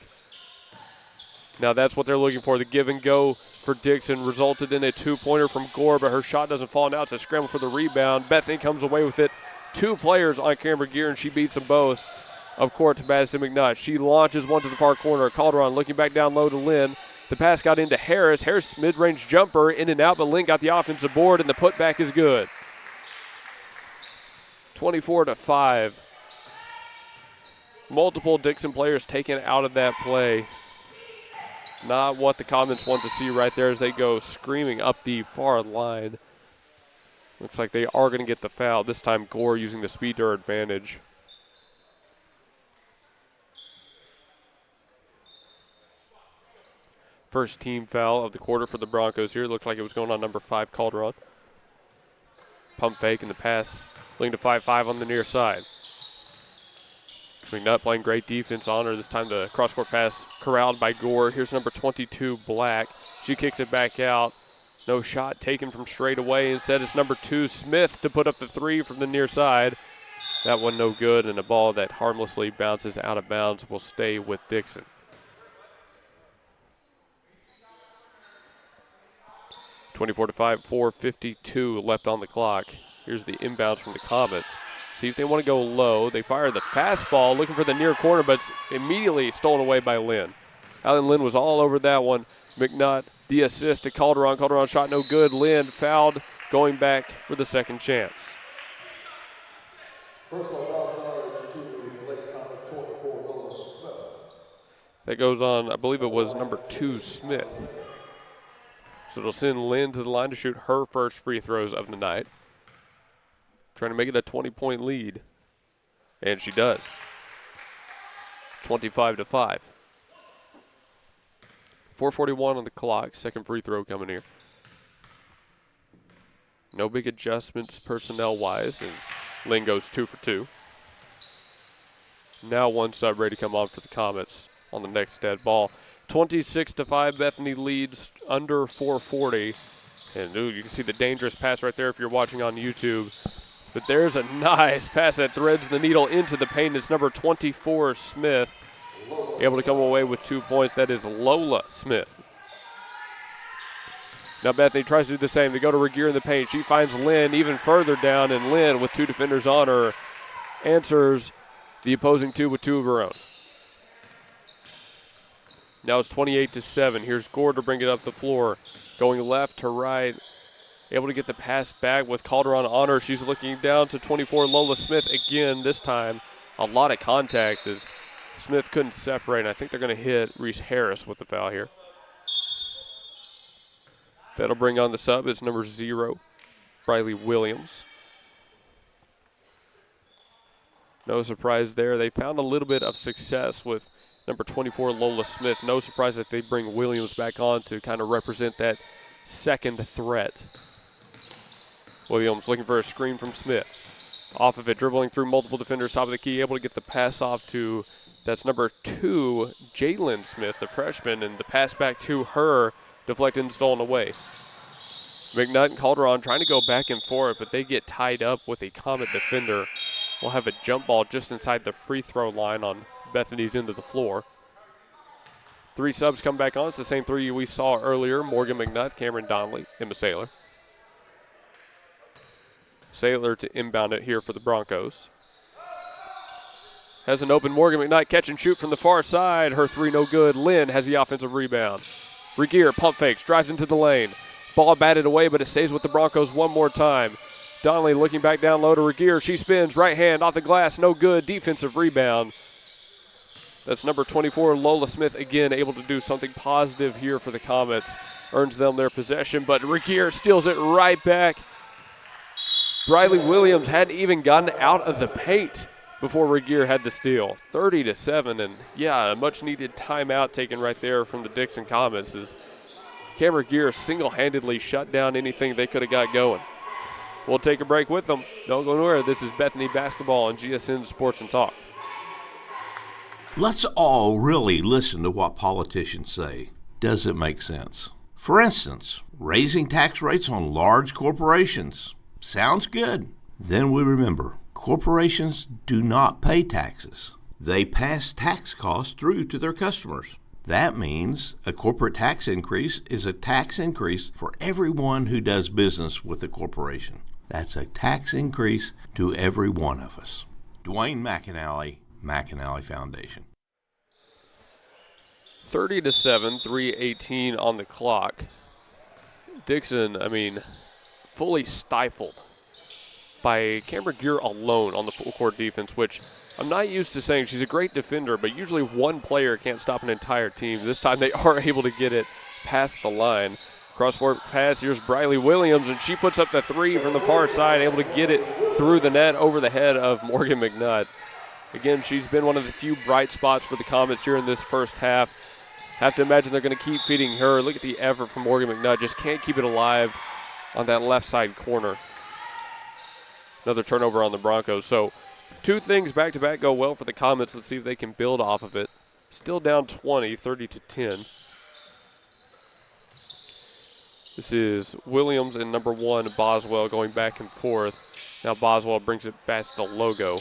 Now that's what they're looking for. The give and go for Dickson resulted in a 2-pointer from Gore, but her shot doesn't fall. Now it's a scramble for the rebound. Bethany comes away with it. 2 players on Cameron Gear, and she beats them both. Up court to Madison McNutt. She launches one to the far corner. Calderon looking back down low to Lynn. The pass got into Harris. Harris mid-range jumper in and out, but Lynn got the offensive board, and the putback is good. 24-5. Multiple Dickson players taken out of that play. Not what the comments want to see right there as they go screaming up the far line. Looks like they are going to get the foul. This time Gore using the speed to her advantage. First team foul of the quarter for the Broncos here. Looked like it was going on number 5, Calderon. Pump fake and the pass. Looking to 5-5 on the near side. McNutt playing great defense on her. This time the cross-court pass corralled by Gore. Here's number 22, Black. She kicks it back out. No shot taken from straight away. Instead, it's number 2, Smith, to put up the 3 from the near side. That one no good, and a ball that harmlessly bounces out of bounds will stay with Dickson. 24-5, 4:52 left on the clock. Here's the inbounds from the Comets. See if they want to go low. They fire the fastball, looking for the near corner, but it's immediately stolen away by Lynn. Alan Lynn was all over that one. McNutt, the assist to Calderon. Calderon shot no good. Lynn fouled, going back for the second chance. That goes on, I believe it was number 2, Smith. So it'll send Lynn to the line to shoot her first free throws of the night. Trying to make it a 20-point lead. And she does. 25-5. 4:41 on the clock. Second free throw coming here. No big adjustments personnel-wise as Lynn goes 2 for 2. Now one sub ready to come on for the Comets on the next dead ball. 26-5, Bethany leads under 4:40. And ooh, you can see the dangerous pass right there if you're watching on YouTube. But there's a nice pass that threads the needle into the paint. It's number 24, Smith, able to come away with 2 points. That is Lola Smith. Now Bethany tries to do the same. They go to Regier in the paint. She finds Lynn even further down, and Lynn, with 2 defenders on her, answers the opposing 2 with 2 of her own. Now it's 28-7. Here's Gore to bring it up the floor. Going left to right. Able to get the pass back with Calderon on her. She's looking down to 24, Lola Smith again. This time, a lot of contact as Smith couldn't separate. I think they're going to hit Reese Harris with the foul here. That'll bring on the sub. It's number 0, Briley Williams. No surprise there. They found a little bit of success with number 24, Lola Smith. No surprise that they bring Williams back on to kind of represent that second threat. Williams looking for a screen from Smith. Off of it, dribbling through multiple defenders, top of the key, able to get the pass off to, that's number 2, Jalen Smith, the freshman, and the pass back to her, deflected and stolen away. McNutt and Calderon trying to go back and forth, but they get tied up with a Comet defender. We'll have a jump ball just inside the free throw line on Bethany's end of the floor. 3 subs come back on. It's the same 3 we saw earlier. Morgan McNutt, Cameron Donnelly, Emma Saylor. Saylor to inbound it here for the Broncos. Has an open Morgan McKnight, catch and shoot from the far side. Her 3 no good. Lynn has the offensive rebound. Regier pump fakes, drives into the lane. Ball batted away, but it stays with the Broncos one more time. Donnelly looking back down low to Regier. She spins, right hand off the glass, no good. Defensive rebound. That's number 24, Lola Smith, again able to do something positive here for the Comets. Earns them their possession, but Regier steals it right back. Briley Williams hadn't even gotten out of the paint before Regier had the steal. 30-7, and yeah, a much-needed timeout taken right there from the Dickson Comets as Cam Regier single-handedly shut down anything they could have got going. We'll take a break with them. Don't go nowhere. This is Bethany Basketball on GSN Sports and Talk. Let's all really listen to what politicians say. Does it make sense? For instance, raising tax rates on large corporations. Sounds good. Then we remember, corporations do not pay taxes. They pass tax costs through to their customers. That means a corporate tax increase is a tax increase for everyone who does business with a corporation. That's a tax increase to every one of us. Dwayne McAnally, McAnally Foundation. 30-7, 3:18 on the clock. Dickson, fully stifled by Cameron Gear alone on the full court defense, which I'm not used to saying. She's a great defender, but usually one player can't stop an entire team. This time they are able to get it past the line. Cross-court pass, here's Briley Williams, and she puts up the 3 from the far side, able to get it through the net over the head of Morgan McNutt. Again, she's been one of the few bright spots for the Comets here in this first half. Have to imagine they're going to keep feeding her. Look at the effort from Morgan McNutt. Just can't keep it alive on that left side corner. Another turnover on the Broncos. So 2 things back-to-back go well for the Comets. Let's see if they can build off of it. Still down 20, 30-10. This is Williams and number 1, Boswell, going back and forth. Now Boswell brings it past the logo.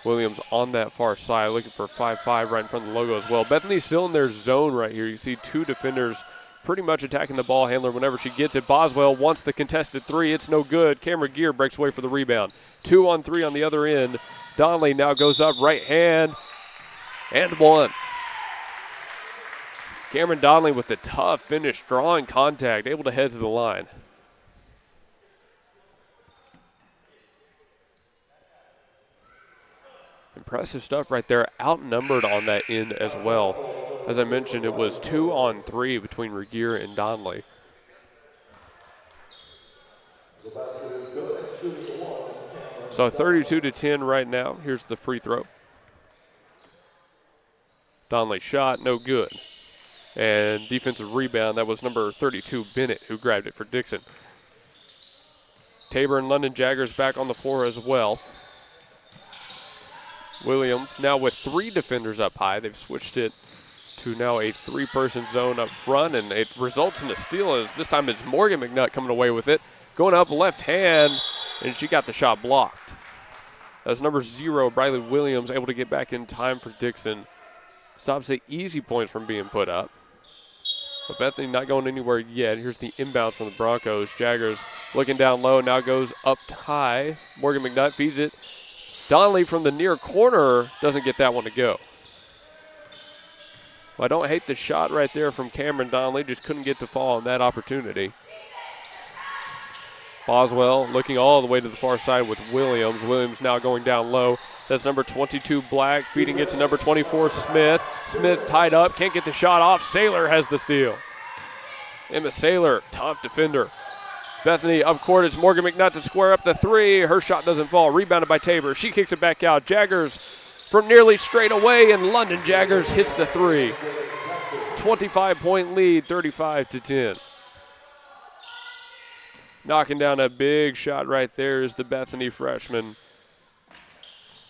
Williams on that far side, looking for 5-5 right in front of the logo as well. Bethany's still in their zone right here. You see 2 defenders pretty much attacking the ball handler whenever she gets it. Boswell wants the contested 3. It's no good. Cameron Gear breaks away for the rebound. 2 on 3 on the other end. Donnelly now goes up, right hand, and 1. Cameron Donnelly with the tough finish, drawing contact, able to head to the line. Impressive stuff right there. Outnumbered on that end as well. As I mentioned, it was 2 on 3 between Regier and Donnelly. So 32-10 right now. Here's the free throw. Donnelly shot, no good. And defensive rebound, that was number 32, Bennett, who grabbed it for Dickson. Tabor and London Jaggers back on the floor as well. Williams now with 3 defenders up high. They've switched it to now a 3-person zone up front, and it results in a steal as this time it's Morgan McNutt coming away with it. Going up left hand, and she got the shot blocked. That's number 0, Briley Williams, able to get back in time for Dickson. Stops the easy points from being put up. But Bethany not going anywhere yet. Here's the inbounds from the Broncos. Jaggers looking down low, now goes up high. Morgan McNutt feeds it. Donnelly from the near corner doesn't get that one to go. Well, I don't hate the shot right there from Cameron Donnelly, just couldn't get to fall on that opportunity. Boswell looking all the way to the far side with Williams. Williams now going down low. That's number 22, Black, feeding it to number 24, Smith. Smith tied up, can't get the shot off. Saylor has the steal. Emma Saylor, tough defender. Bethany up court. It's Morgan McNutt to square up the three. Her shot doesn't fall. Rebounded by Tabor. She kicks it back out. Jaggers from nearly straight away, and London Jaggers hits the three. 25-point lead, 35-10. Knocking down a big shot right there is the Bethany freshman.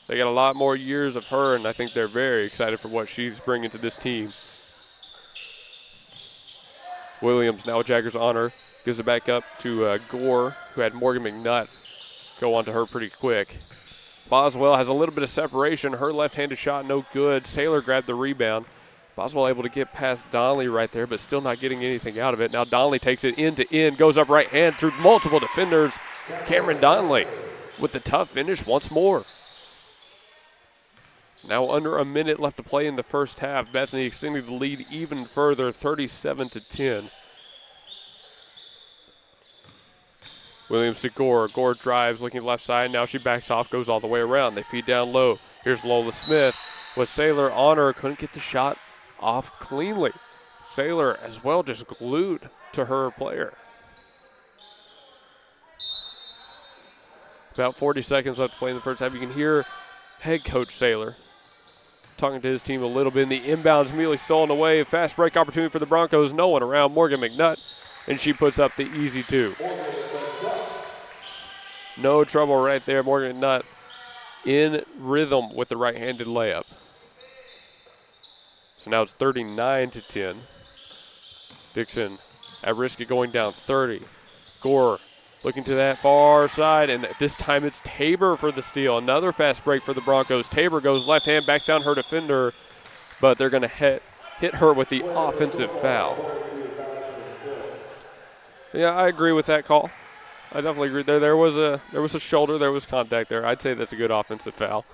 They got a lot more years of her, and I think they're very excited for what she's bringing to this team. Williams, now Jaggers on her. Gives it back up to Gore, who had Morgan McNutt go on to her pretty quick. Boswell has a little bit of separation. Her left-handed shot, no good. Saylor grabbed the rebound. Boswell able to get past Donnelly right there, but still not getting anything out of it. Now Donnelly takes it end to end, goes up right hand through multiple defenders. Cameron Donnelly with the tough finish once more. Now under a minute left to play in the first half. Bethany extending the lead even further, 37-10. Williams to Gore. Gore drives, looking left side. Now she backs off, goes all the way around. They feed down low. Here's Lola Smith with Saylor on her. Couldn't get the shot off cleanly. Saylor as well just glued to her player. About 40 seconds left to play in the first half. You can hear head coach Saylor talking to his team a little bit. In the inbounds, immediately stolen away. Fast break opportunity for the Broncos. No one around. Morgan McNutt, and she puts up the easy two. No trouble right there. Morgan McNutt in rhythm with the right-handed layup. So now it's 39-10. Dickson at risk of going down 30. Gore looking to that far side, and this time it's Tabor for the steal. Another fast break for the Broncos. Tabor goes left hand, backs down her defender, but they're going to hit her with the offensive foul. Yeah, I agree with that call. I definitely agree. There was a shoulder, there was contact there. I'd say that's a good offensive foul.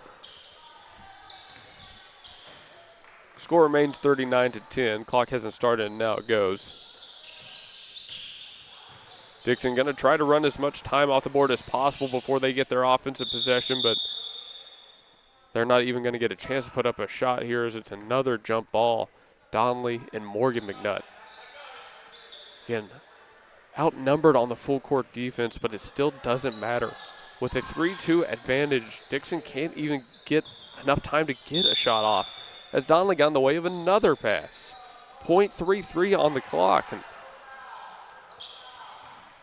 Score remains 39-10. Clock hasn't started, and now it goes. Dickson going to try to run as much time off the board as possible before they get their offensive possession, but they're not even going to get a chance to put up a shot here as it's another jump ball. Donnelly and Morgan McNutt. Again, outnumbered on the full court defense, but it still doesn't matter. With a 3-2 advantage, Dickson can't even get enough time to get a shot off, as Donnelly got in the way of another pass. .33 on the clock. And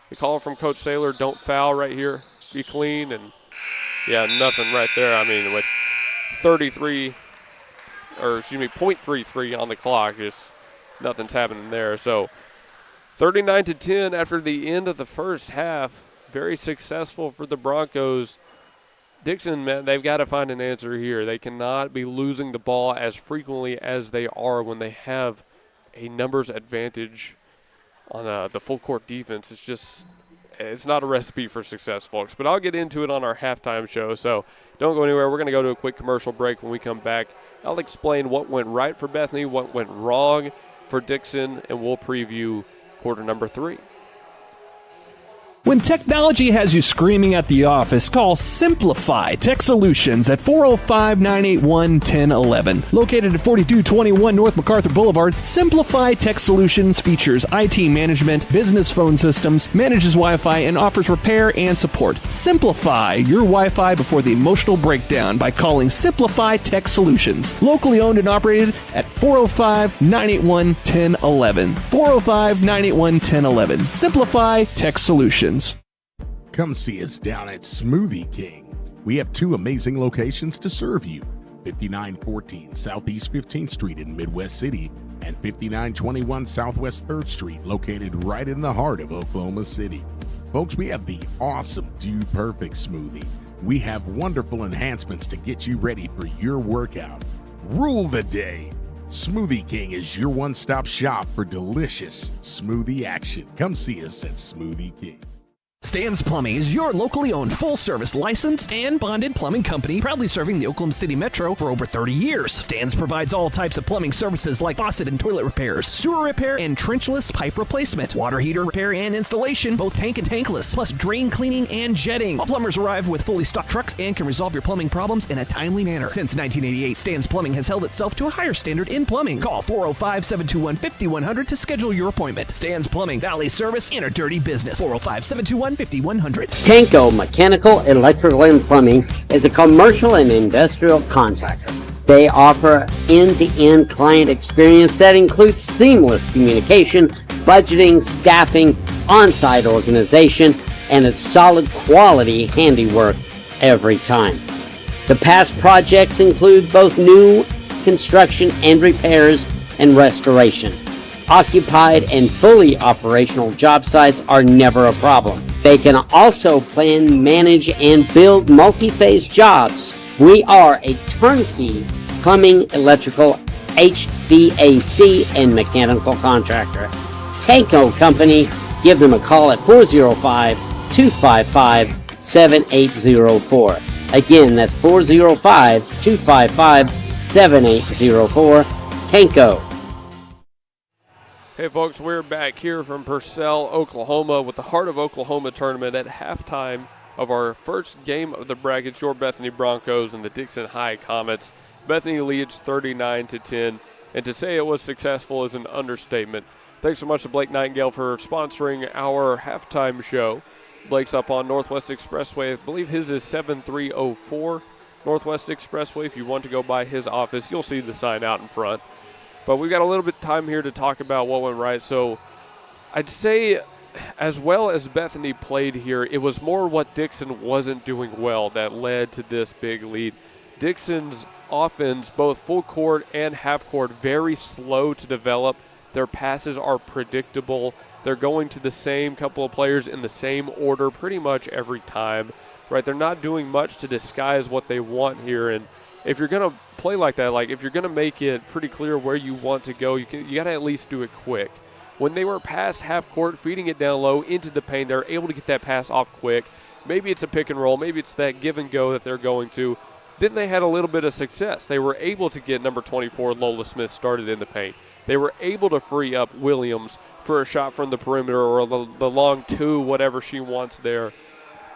the call from Coach Saylor, don't foul right here, be clean, and yeah, nothing right there. I mean, with .33 on the clock, just nothing's happening there. So 39-10 after the end of the first half. Very successful for the Broncos. Dickson, man, they've got to find an answer here. They cannot be losing the ball as frequently as they are when they have a numbers advantage on the full court defense. It's not a recipe for success, folks. But I'll get into it on our halftime show, so don't go anywhere. We're going to go to a quick commercial break. When we come back, I'll explain what went right for Bethany, what went wrong for Dickson, and we'll preview quarter number 3. When technology has you screaming at the office, call Simplify Tech Solutions at 405-981-1011. Located at 4221 North MacArthur Boulevard, Simplify Tech Solutions features IT management, business phone systems, manages Wi-Fi, and offers repair and support. Simplify your Wi-Fi before the emotional breakdown by calling Simplify Tech Solutions. Locally owned and operated at 405-981-1011. 405-981-1011. Simplify Tech Solutions. Come see us down at Smoothie King. We have 2 amazing locations to serve you. 5914 Southeast 15th Street in Midwest City and 5921 Southwest 3rd Street, located right in the heart of Oklahoma City. Folks, we have the awesome Dude Perfect smoothie. We have wonderful enhancements to get you ready for your workout. Rule the day. Smoothie King is your one-stop shop for delicious smoothie action. Come see us at Smoothie King. Stan's Plumbing is your locally owned, full-service, licensed, and bonded plumbing company, proudly serving the Oklahoma City Metro for over 30 years. Stan's provides all types of plumbing services like faucet and toilet repairs, sewer repair, and trenchless pipe replacement, water heater repair and installation, both tank and tankless, plus drain cleaning and jetting. All plumbers arrive with fully stocked trucks and can resolve your plumbing problems in a timely manner. Since 1988, Stan's Plumbing has held itself to a higher standard in plumbing. Call 405-721-5100 to schedule your appointment. Stan's Plumbing, Valley Service in a dirty business. 405-721-5100. Tanko Mechanical, Electrical, and Plumbing is a commercial and industrial contractor. They offer end-to-end client experience that includes seamless communication, budgeting, staffing, on-site organization, and its solid quality handiwork every time. The past projects include both new construction and repairs and restoration. Occupied and fully operational job sites are never a problem. They can also plan, manage, and build multi-phase jobs. We are a turnkey plumbing, electrical, HVAC, and mechanical contractor. Tanko Company, give them a call at 405-255-7804. Again, that's 405-255-7804. Tanko. Hey folks, we're back here from Purcell, Oklahoma with the Heart of Oklahoma tournament at halftime of our first game of the brackets, your Bethany Broncos and the Dickson High Comets. Bethany leads 39-10, and to say it was successful is an understatement. Thanks so much to Blake Nightingale for sponsoring our halftime show. Blake's up on Northwest Expressway. I believe his is 7304 Northwest Expressway. If you want to go by his office, you'll see the sign out in front. But we've got a little bit of time here to talk about what went right. So I'd say as well as Bethany played here, it was more what Dickson wasn't doing well that led to this big lead. Dickson's offense, both full court and half court, very slow to develop. Their passes are predictable. They're going to the same couple of players in the same order pretty much every time, right? They're not doing much to disguise what they want here. And if you're going to play like that, like if you're going to make it pretty clear where you want to go, you got to at least do it quick. When they were past half court, feeding it down low into the paint, they're able to get that pass off quick. Maybe it's a pick and roll. Maybe it's that give and go that they're going to. Then they had a little bit of success. They were able to get number 24, Lola Smith, started in the paint. They were able to free up Williams for a shot from the perimeter or the long two, whatever she wants there.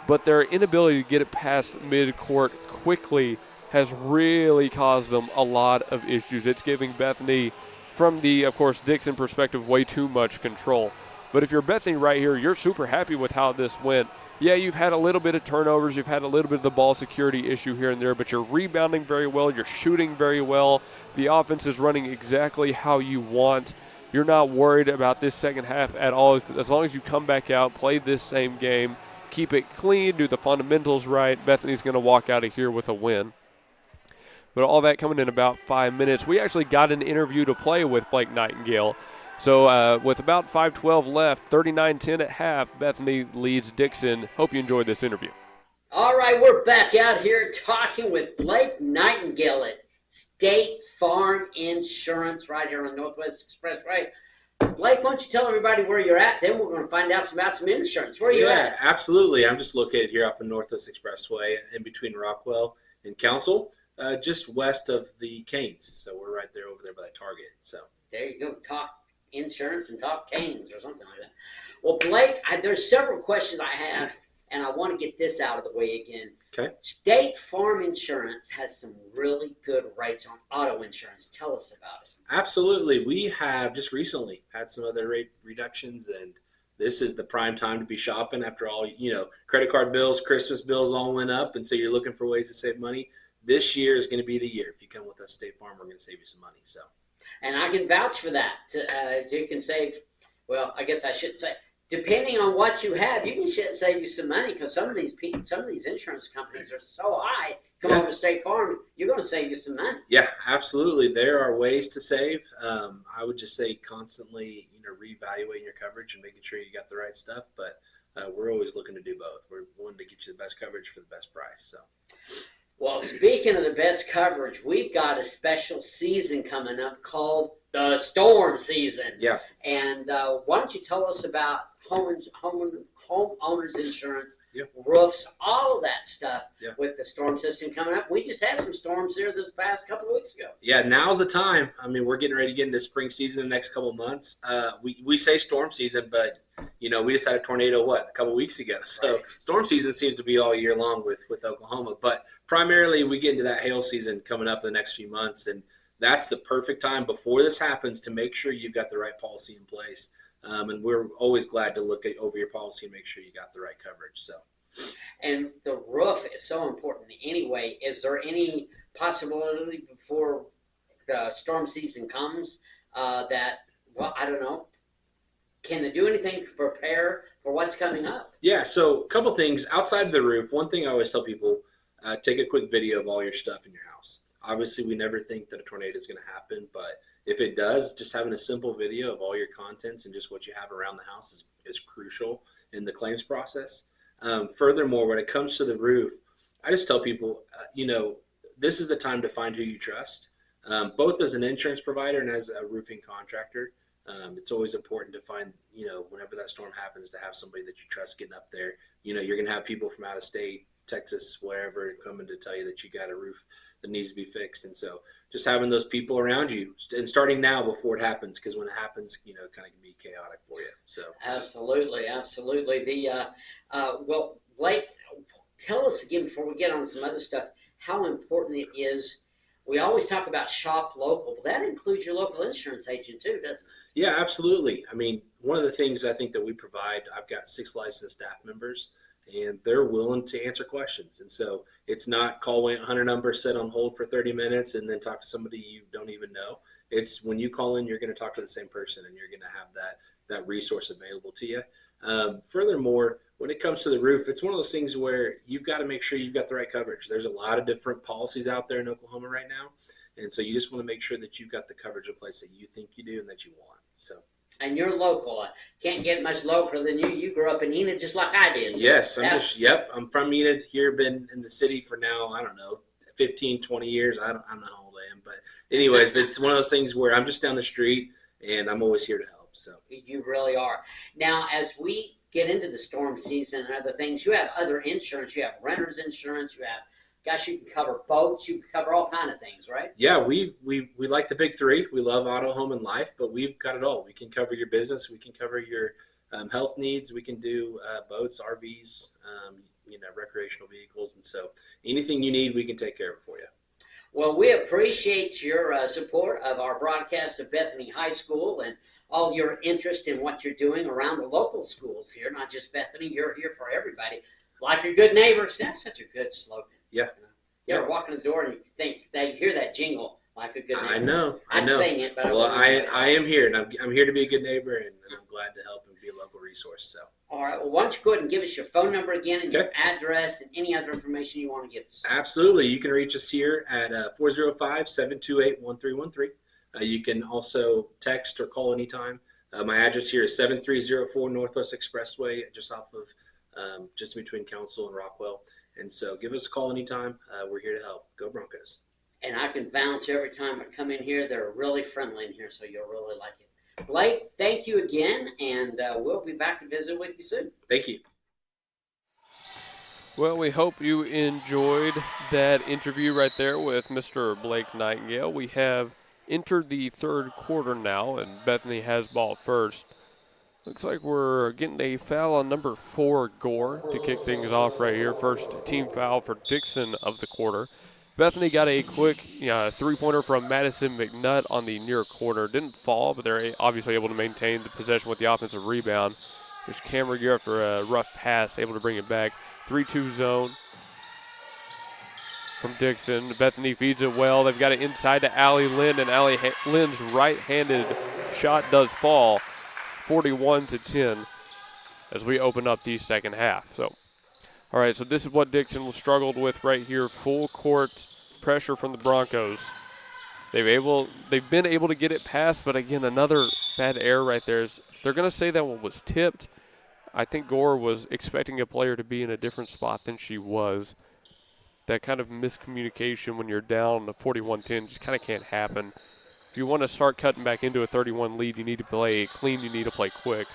But their inability to get it past midcourt quickly has really caused them a lot of issues. It's giving Bethany, from the, of course, Dickson perspective, way too much control. But if you're Bethany right here, you're super happy with how this went. Yeah, you've had a little bit of turnovers. You've had a little bit of the ball security issue here and there, but you're rebounding very well. You're shooting very well. The offense is running exactly how you want. You're not worried about this second half at all. As long as you come back out, play this same game, keep it clean, do the fundamentals right, Bethany's going to walk out of here with a win. But all that coming in about 5 minutes. We actually got an interview to play with Blake Nightingale. So with about 5:12 left, 39-10 at half, Bethany leads Dickson. Hope you enjoyed this interview. All right, we're back out here talking with Blake Nightingale at State Farm Insurance right here on Northwest Expressway. Blake, why don't you tell everybody where you're at? Then we're going to find out about some insurance. Where are you at? Yeah, absolutely. I'm just located here off of Northwest Expressway in between Rockwell and Council. Just west of the Canes. So we're right there over there by that Target. So there you go. Talk insurance and talk Canes or something like that. Well, Blake, there's several questions I have, and I want to get this out of the way again. Okay. State Farm Insurance has some really good rates on auto insurance. Tell us about it. Absolutely. We have just recently had some other rate reductions, and this is the prime time to be shopping after all, credit card bills, Christmas bills all went up, and so you're looking for ways to save money. This year is going to be the year. If you come with us, State Farm, we're going to save you some money. So, and I can vouch for that. You can save. Well, I guess I shouldn't say. Depending on what you have, you can save you some money because some of these insurance companies are so high. Come over to State Farm, you're going to save you some money. Yeah, absolutely. There are ways to save. I would just say constantly, reevaluating your coverage and making sure you got the right stuff. But we're always looking to do both. We're wanting to get you the best coverage for the best price. So. Well, speaking of the best coverage, we've got a special season coming up called the Storm Season. Yeah. And why don't you tell us about homeowners insurance, Yep. roofs, all of that stuff Yep. with the storm system coming up. We just had some storms here this past couple of weeks ago. Yeah, now's the time. I mean, we're getting ready to get into spring season in the next couple of months. We say storm season, but we just had a tornado a couple of weeks ago. So Right. storm season seems to be all year long with Oklahoma. But primarily, we get into that hail season coming up in the next few months, and that's the perfect time before this happens to make sure you've got the right policy in place. And we're always glad to look over your policy and make sure you got the right coverage. So. And the roof is so important anyway. Is there any possibility before the storm season comes that, I don't know, can they do anything to prepare for what's coming up? Yeah, so a couple things. Outside of the roof, one thing I always tell people, take a quick video of all your stuff in your house. Obviously, we never think that a tornado is going to happen, but if it does, just having a simple video of all your contents and just what you have around the house is crucial in the claims process. Furthermore, when it comes to the roof, I just tell people, this is the time to find who you trust, both as an insurance provider and as a roofing contractor. It's always important to find, whenever that storm happens, to have somebody that you trust getting up there. You're going to have people from out of state, Texas, wherever, coming to tell you that you got a roof that needs to be fixed. And so just having those people around you and starting now before it happens, because when it happens, kind of can be chaotic for you. So Absolutely. Well, Blake, tell us again before we get on some other stuff, how important it is. We always talk about shop local, but that includes your local insurance agent too, doesn't it? Yeah, absolutely. I mean, one of the things I think that we provide, I've got 6 licensed staff members, and they're willing to answer questions. And so it's not call 100 number, sit on hold for 30 minutes, and then talk to somebody you don't even know. It's when you call in, you're going to talk to the same person, and you're going to have that resource available to you. Furthermore, when it comes to the roof, it's one of those things where you've got to make sure you've got the right coverage. There's a lot of different policies out there in Oklahoma right now. And so you just want to make sure that you've got the coverage in place that you think you do and that you want. So. And you're local. I can't get much local than you. You grew up in Enid just like I did. So yes, I'm from Enid here, been in the city for now, 15, 20 years. I don't know how old I am. But anyways, it's one of those things where I'm just down the street and I'm always here to help. So you really are. Now, as we get into the storm season and other things, you have other insurance. You have renter's insurance. You have, gosh, you can cover boats. You can cover all kind of things, right? Yeah, we like the big 3. We love auto, home, and life, but we've got it all. We can cover your business. We can cover your health needs. We can do boats, RVs, recreational vehicles. And so anything you need, we can take care of it for you. Well, we appreciate your support of our broadcast of Bethany High School and all your interest in what you're doing around the local schools here, not just Bethany. You're here for everybody. Like your good neighbors. That's such a good slogan. Yeah. You ever walk in the door and you think that you hear that jingle, like a good neighbor? I know. I'd sing it, but I am here, and I'm here to be a good neighbor, and I'm glad to help and be a local resource. So. All right. Well, why don't you go ahead and give us your phone number again and your address and any other information you want to give us? Absolutely. You can reach us here at 405-728-1313. You can also text or call anytime. My address here is 7304 Northwest Expressway, just off of, just between Council and Rockwell. And so give us a call anytime. We're here to help. Go Broncos. And I can vouch every time I come in here, they're really friendly in here, so you'll really like it. Blake, thank you again, and we'll be back to visit with you soon. Thank you. Well, we hope you enjoyed that interview right there with Mr. Blake Nightingale. We have entered the third quarter now, and Bethany has ball first. Looks like we're getting a foul on number 4, Gore, to kick things off right here. First team foul for Dickson of the quarter. Bethany got a quick three-pointer from Madison McNutt on the near corner. Didn't fall, but they're obviously able to maintain the possession with the offensive rebound. There's Cameron Gear after a rough pass, able to bring it back. 3-2 zone from Dickson. Bethany feeds it well. They've got it inside to Allie Lynn, and Allie Lynn's right-handed shot does fall. 41-10 as we open up the second half. So, all right, so this is what Dickson struggled with right here. Full court pressure from the Broncos. They've been able to get it past, but again, another bad error right there. They're going to say that one was tipped. I think Gore was expecting a player to be in a different spot than she was. That kind of miscommunication when you're down to 41-10 just kind of can't happen. If you want to start cutting back into a 31 lead, you need to play clean, you need to play quick.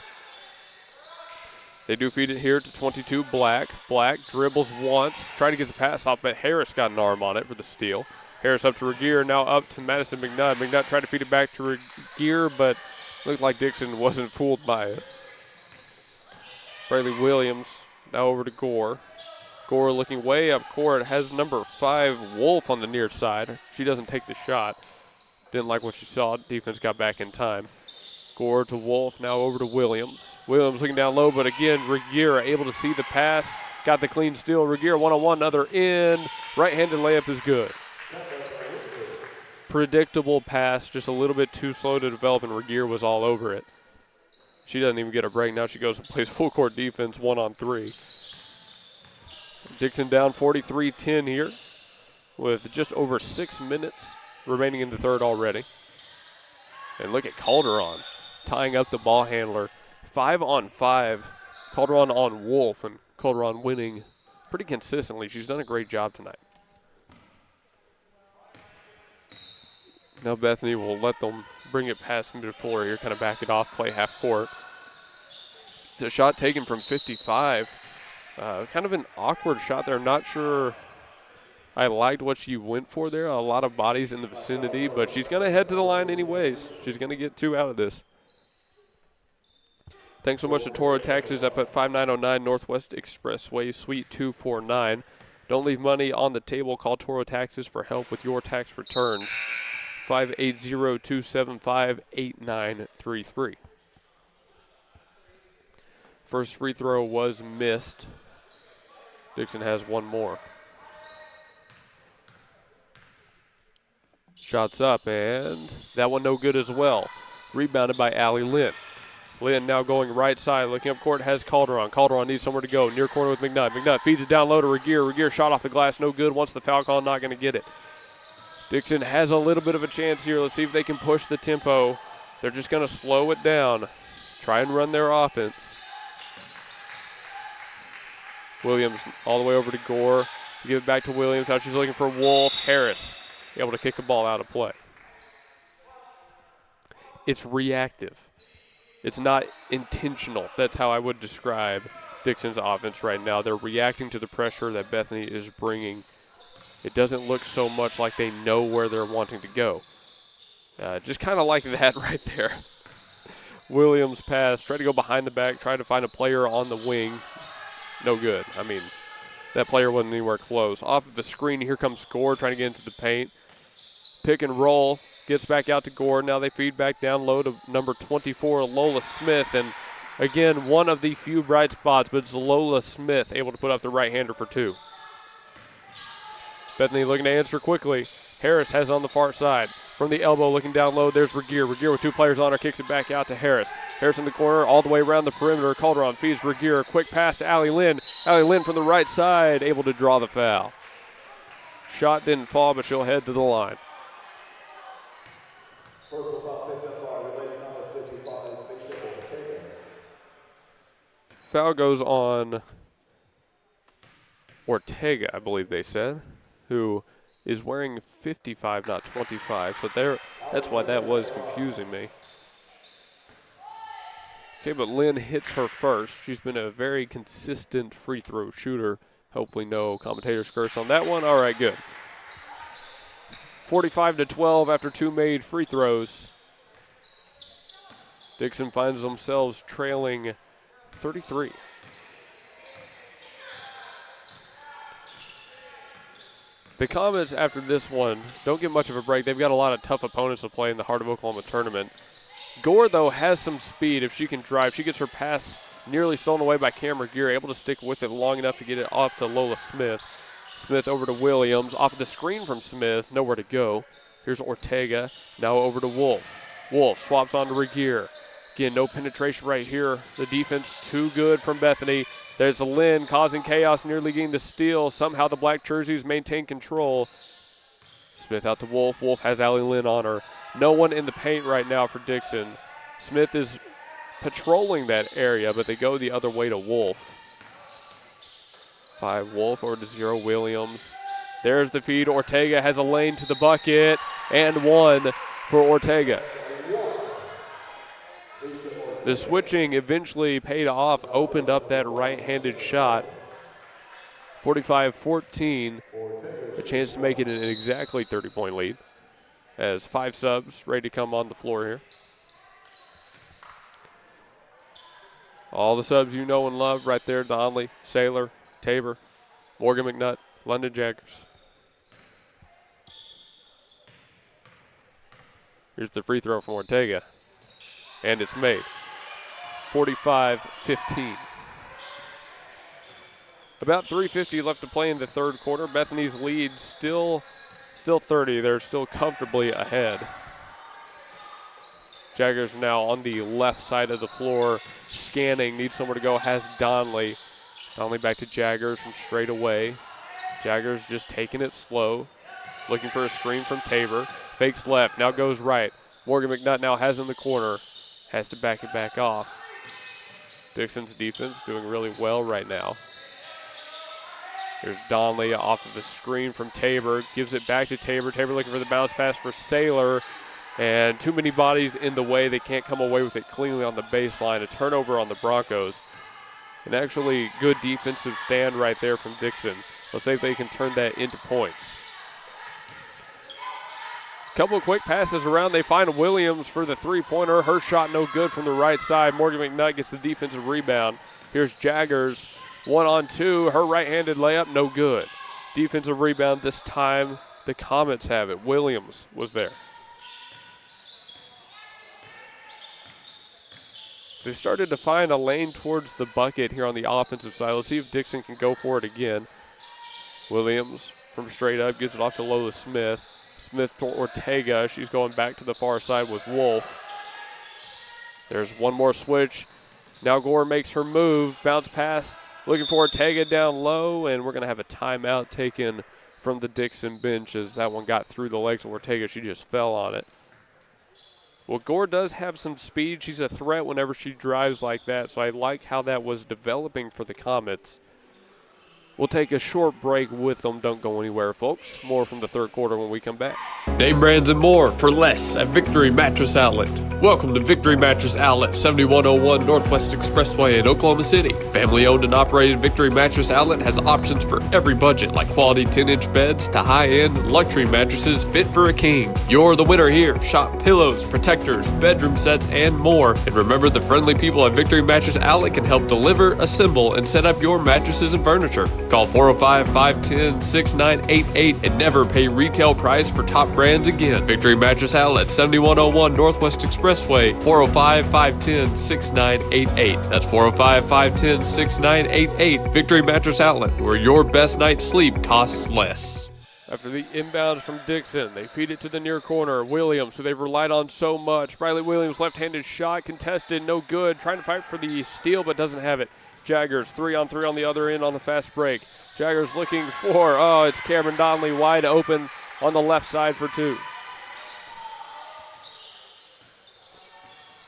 They do feed it here to 22, Black. Black dribbles once, trying to get the pass off, but Harris got an arm on it for the steal. Harris up to Regier, now up to Madison McNutt. McNutt tried to feed it back to Regier, but looked like Dickson wasn't fooled by it. Braylee Williams now over to Gore. Gore looking way up court, has number 5, Wolf, on the near side. She doesn't take the shot. Didn't like what she saw. Defense got back in time. Gore to Wolf, now over to Williams. Williams looking down low, but again, Regier able to see the pass. Got the clean steal. Regier one-on-one, another end. Right-handed layup is good. Predictable pass, just a little bit too slow to develop, and Regier was all over it. She doesn't even get a break. Now she goes and plays full court defense 1-on-3. Dickson down 43-10 here with just over 6 minutes remaining in the third already. And look at Calderon tying up the ball handler. 5-on-5. Calderon on Wolf, and Calderon winning pretty consistently. She's done a great job tonight. Now Bethany will let them bring it past mid-floor here, kind of back it off, play half court. It's a shot taken from 55. Kind of an awkward shot there. Not sure I liked what she went for there. A lot of bodies in the vicinity, but she's going to head to the line anyways. She's going to get 2 out of this. Thanks so much to Toro Taxes up at 5909 Northwest Expressway, Suite 249. Don't leave money on the table. Call Toro Taxes for help with your tax returns. 580-275-8933. First free throw was missed. Dickson has one more. Shots up, and that one no good as well. Rebounded by Allie Lynn. Lynn now going right side, looking up court, has Calderon. Calderon needs somewhere to go, near corner with McNutt. McNutt feeds it down low to Regier. Regier shot off the glass, no good. Wants the foul call, not going to get it. Dixon has a little bit of a chance here. Let's see if they can push the tempo. They're just going to slow it down, try and run their offense. Williams all the way over to Gore. Give it back to Williams. Now she's looking for Wolf. Harris able to kick the ball out of play. It's reactive. It's not intentional. That's how I would describe Dixon's offense right now. They're reacting to the pressure that Bethany is bringing. It doesn't look so much like they know where they're wanting to go. Just kind of like that right there. Williams pass, try to go behind the back, try to find a player on the wing. No good. I mean, that player wasn't anywhere close. Off of the screen, here comes Gore trying to get into the paint. Pick and roll, gets back out to Gore. Now they feed back down low to number 24, Lola Smith. And again, one of the few bright spots, but it's Lola Smith able to put up the right-hander for 2. Bethany looking to answer quickly. Harris has on the far side. From the elbow, looking down low, there's Regier. Regier with 2 players on her, kicks it back out to Harris. Harris in the corner, all the way around the perimeter. Calderon feeds Regier. Quick pass to Allie Lynn. Allie Lynn from the right side, able to draw the foul. Shot didn't fall, but she'll head to the line. Foul goes on Ortega, I believe they said, who is wearing 55, not 25. So that's why that was confusing me. Okay, but Lynn hits her first. She's been a very consistent free throw shooter. Hopefully no commentator's curse on that one. All right, good. 45-12 after 2 made free throws. Dickson finds themselves trailing 33. The Comets after this one don't get much of a break. They've got a lot of tough opponents to play in the Heart of Oklahoma tournament. Gore, though, has some speed. If she can drive, she gets her pass nearly stolen away by Cam Regier, able to stick with it long enough to get it off to Lola Smith. Smith over to Williams. Off of the screen from Smith, nowhere to go. Here's Ortega, now over to Wolf. Wolf swaps on to Regier. Again, no penetration right here. The defense too good from Bethany. There's Lynn causing chaos, nearly getting the steal. Somehow the black jerseys maintain control. Smith out to Wolf. Wolf has Allie Lynn on her. No one in the paint right now for Dickson. Smith is patrolling that area, but they go the other way to Wolf. 5 Wolf over to 0 Williams. There's the feed. Ortega has a lane to the bucket, and 1 for Ortega. The switching eventually paid off, opened up that right-handed shot. 45-14, a chance to make it an exactly 30-point lead as 5 subs ready to come on the floor here. All the subs you know and love right there: Donley, Saylor, Tabor, Morgan McNutt, London Jaggers. Here's the free throw from Ortega, and it's made. 45-15. About 3:50 left to play in the third quarter. Bethany's lead still 30. They're still comfortably ahead. Jaggers now on the left side of the floor, scanning, needs somewhere to go, has Donley. Donley back to Jaggers from straight away. Jaggers just taking it slow, looking for a screen from Tabor. Fakes left, now goes right. Morgan McNutt now has in the corner, has to back it back off. Dickson's defense doing really well right now. Here's Donley off of a screen from Tabor, gives it back to Tabor. Tabor looking for the bounce pass for Saylor, and too many bodies in the way. They can't come away with it cleanly on the baseline. A turnover on the Broncos. And actually good defensive stand right there from Dickson. Let's see if they can turn that into points. Couple of quick passes around. They find Williams for the three-pointer. Her shot no good from the right side. Morgan McNutt gets the defensive rebound. Here's Jaggers. 1-on-2. Her right-handed layup no good. Defensive rebound this time. The Comets have it. Williams was there. They've started to find a lane towards the bucket here on the offensive side. Let's see if Dickson can go for it again. Williams from straight up gives it off to Lola Smith. Smith to Ortega. She's going back to the far side with Wolf. There's one more switch. Now Gore makes her move. Bounce pass. Looking for Ortega down low, and we're going to have a timeout taken from the Dickson bench as that one got through the legs of Ortega. She just fell on it. Well, Gore does have some speed. She's a threat whenever she drives like that, so I like how that was developing for the Comets. We'll take a short break with them. Don't go anywhere, folks. More from the third quarter when we come back. Name brands and more for less at Victory Mattress Outlet. Welcome to Victory Mattress Outlet, 7101 Northwest Expressway in Oklahoma City. Family owned and operated Victory Mattress Outlet has options for every budget, like quality 10-inch beds to high-end luxury mattresses fit for a king. You're the winner here. Shop pillows, protectors, bedroom sets, and more. And remember, the friendly people at Victory Mattress Outlet can help deliver, assemble, and set up your mattresses and furniture. Call 405-510-6988 and never pay retail price for top brands again. Victory Mattress Outlet, 7101 Northwest Expressway, 405-510-6988. That's 405-510-6988. Victory Mattress Outlet, where your best night's sleep costs less. After the inbounds from Dickson, they feed it to the near corner. Williams, who they've relied on so much. Briley Williams, left-handed shot, contested, no good. Trying to fight for the steal, but doesn't have it. Jaggers, 3-on-3 on the other end on the fast break. Jaggers looking for, it's Cameron Donley wide open on the left side for two.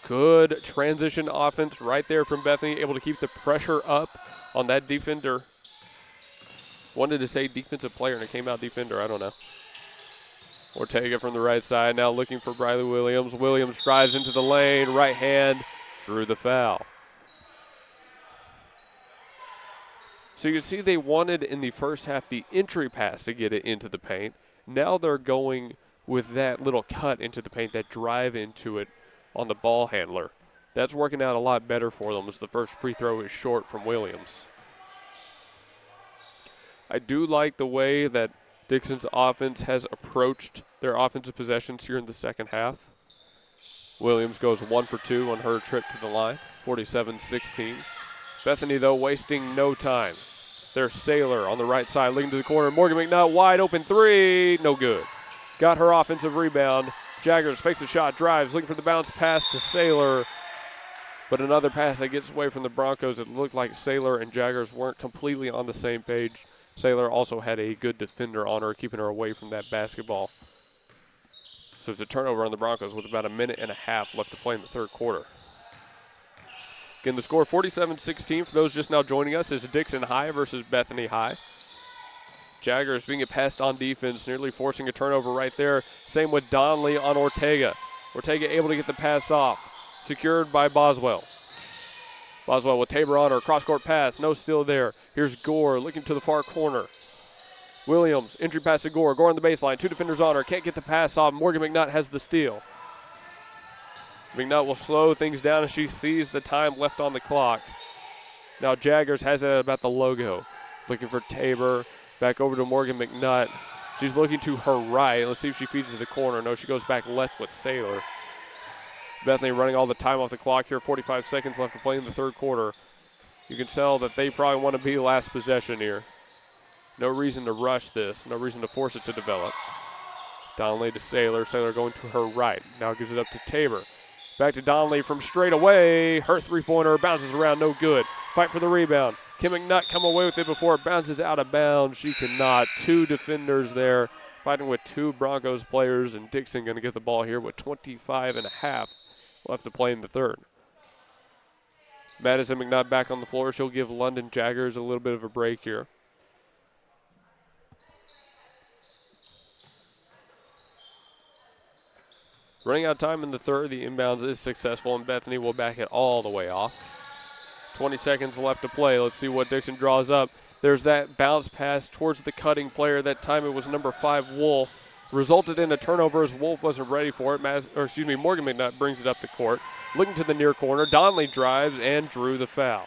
Good transition offense right there from Bethany, able to keep the pressure up on that defender. Wanted to say defensive player, and it came out defender. I don't know. Ortega from the right side, now looking for Briley Williams. Williams drives into the lane, right hand, drew the foul. So you see they wanted in the first half the entry pass to get it into the paint. Now they're going with that little cut into the paint, that drive into it on the ball handler. That's working out a lot better for them as the first free throw is short from Williams. I do like the way that Dickson's offense has approached their offensive possessions here in the second half. Williams goes 1 for 2 on her trip to the line, 47-16. Bethany, though, wasting no time. There's Saylor on the right side, looking to the corner. Morgan McNutt, wide open three, no good. Got her offensive rebound. Jaggers fakes a shot, drives, looking for the bounce pass to Saylor. But another pass that gets away from the Broncos. It looked like Saylor and Jaggers weren't completely on the same page. Saylor also had a good defender on her, keeping her away from that basketball. So it's a turnover on the Broncos with about a minute and a half left to play in the third quarter. Again, the score 47-16 for those just now joining us is Dickson High versus Bethany High. Jaggers being passed on defense, nearly forcing a turnover right there. Same with Donley on Ortega. Ortega able to get the pass off. secured by Boswell. Boswell with Tabor on her, cross-court pass, no steal there. Here's Gore looking to the far corner. Williams, entry pass to Gore. Gore on the baseline, 2 defenders on her, can't get the pass off. Morgan McNutt has the steal. McNutt will slow things down as she sees the time left on the clock. Now Jaggers has it at about the logo. Looking for Tabor, back over to Morgan McNutt. She's looking to her right. Let's see if she feeds to the corner. No, she goes back left with Saylor. Bethany running all the time off the clock here. 45 seconds left to play in the third quarter. You can tell that they probably want to be last possession here. No reason to rush this. No reason to force it to develop. Donnelly to Saylor. Saylor going to her right. Now gives it up to Tabor. Back to Donnelly from straight away. Her three-pointer bounces around. No good. Fight for the rebound. Kim McNutt come away with it before it bounces out of bounds. She cannot. 2 defenders there. Fighting with 2 Broncos players. And Dickson going to get the ball here with 25 and a half left to play in the third. Madison McNutt back on the floor. She'll give London Jaggers a little bit of a break here. Running out of time in the third. The inbounds is successful, and Bethany will back it all the way off. 20 seconds left to play. Let's see what Dickson draws up. There's that bounce pass towards the cutting player. That time it was number 5, Wolf. Resulted in a turnover as Wolf wasn't ready for it. Morgan McNutt brings it up the court. Looking to the near corner. Donnelly drives and drew the foul.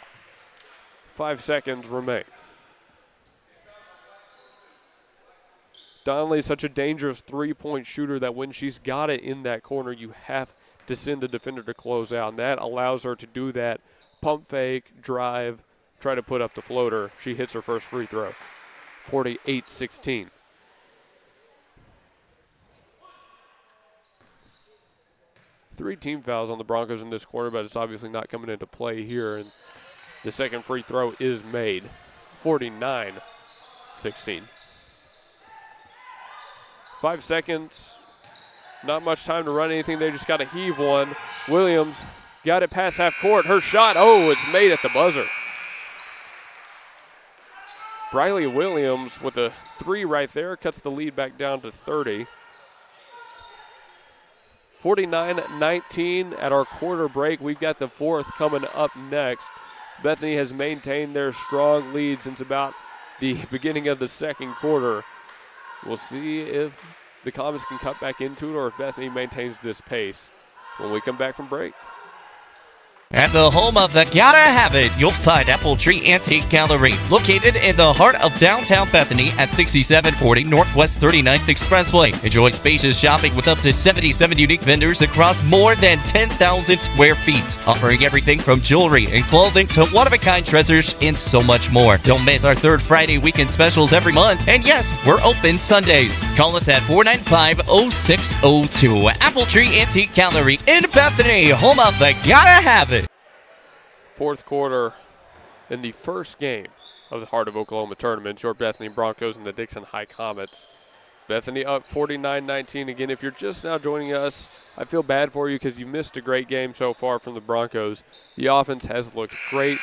5 seconds remain. Donnelly is such a dangerous three-point shooter that when she's got it in that corner, you have to send a defender to close out. And that allows her to do that. Pump fake, drive, try to put up the floater. She hits her first free throw. 48-16. Three team fouls on the Broncos in this quarter, but it's obviously not coming into play here. And the second free throw is made. 49-16. 5 seconds. Not much time to run anything. They just got to heave one. Williams got it past half court. Her shot, it's made at the buzzer. Briley Williams with a 3 right there. Cuts the lead back down to 30. 49-19 at our quarter break. We've got the fourth coming up next. Bethany has maintained their strong lead since about the beginning of the second quarter. We'll see if the Comets can cut back into it or if Bethany maintains this pace when we come back from break. At the home of the Gotta Have It, you'll find Apple Tree Antique Gallery, located in the heart of downtown Bethany at 6740 Northwest 39th Expressway. Enjoy spacious shopping with up to 77 unique vendors across more than 10,000 square feet, offering everything from jewelry and clothing to one-of-a-kind treasures and so much more. Don't miss our third Friday weekend specials every month. And yes, we're open Sundays. Call us at 495-0602. Apple Tree Antique Gallery in Bethany, home of the Gotta Have It. Fourth quarter in the first game of the Heart of Oklahoma tournament. Your Bethany Broncos and the Dickson High Comets. Bethany up 49-19. Again, if you're just now joining us, I feel bad for you because you missed a great game so far from the Broncos. The offense has looked great.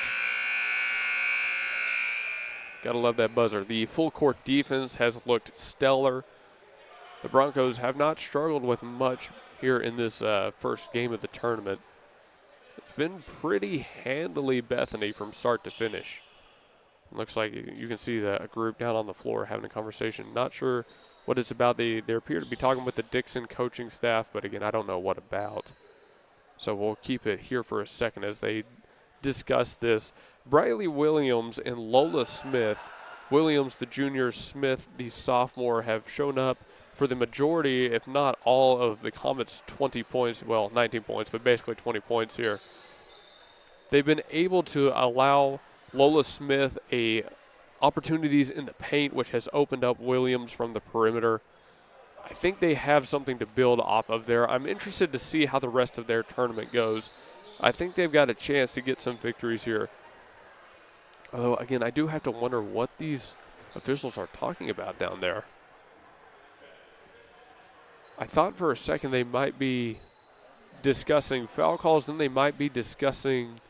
Gotta love that buzzer. The full court defense has looked stellar. The Broncos have not struggled with much here in this first game of the tournament. It's been pretty handily Bethany from start to finish. Looks like you can see a group down on the floor having a conversation. Not sure what it's about. They appear to be talking with the Dickson coaching staff, but again, I don't know what about. So we'll keep it here for a second as they discuss this. Briley Williams and Lola Smith, Williams the junior, Smith the sophomore, have shown up for the majority, if not all, of the Comets' 20 points, well, 19 points, but basically 20 points here. They've been able to allow Lola Smith opportunities in the paint, which has opened up Williams from the perimeter. I think they have something to build off of there. I'm interested to see how the rest of their tournament goes. I think they've got a chance to get some victories here. Although, again, I do have to wonder what these officials are talking about down there. I thought for a second they might be discussing foul calls, then they might be discussing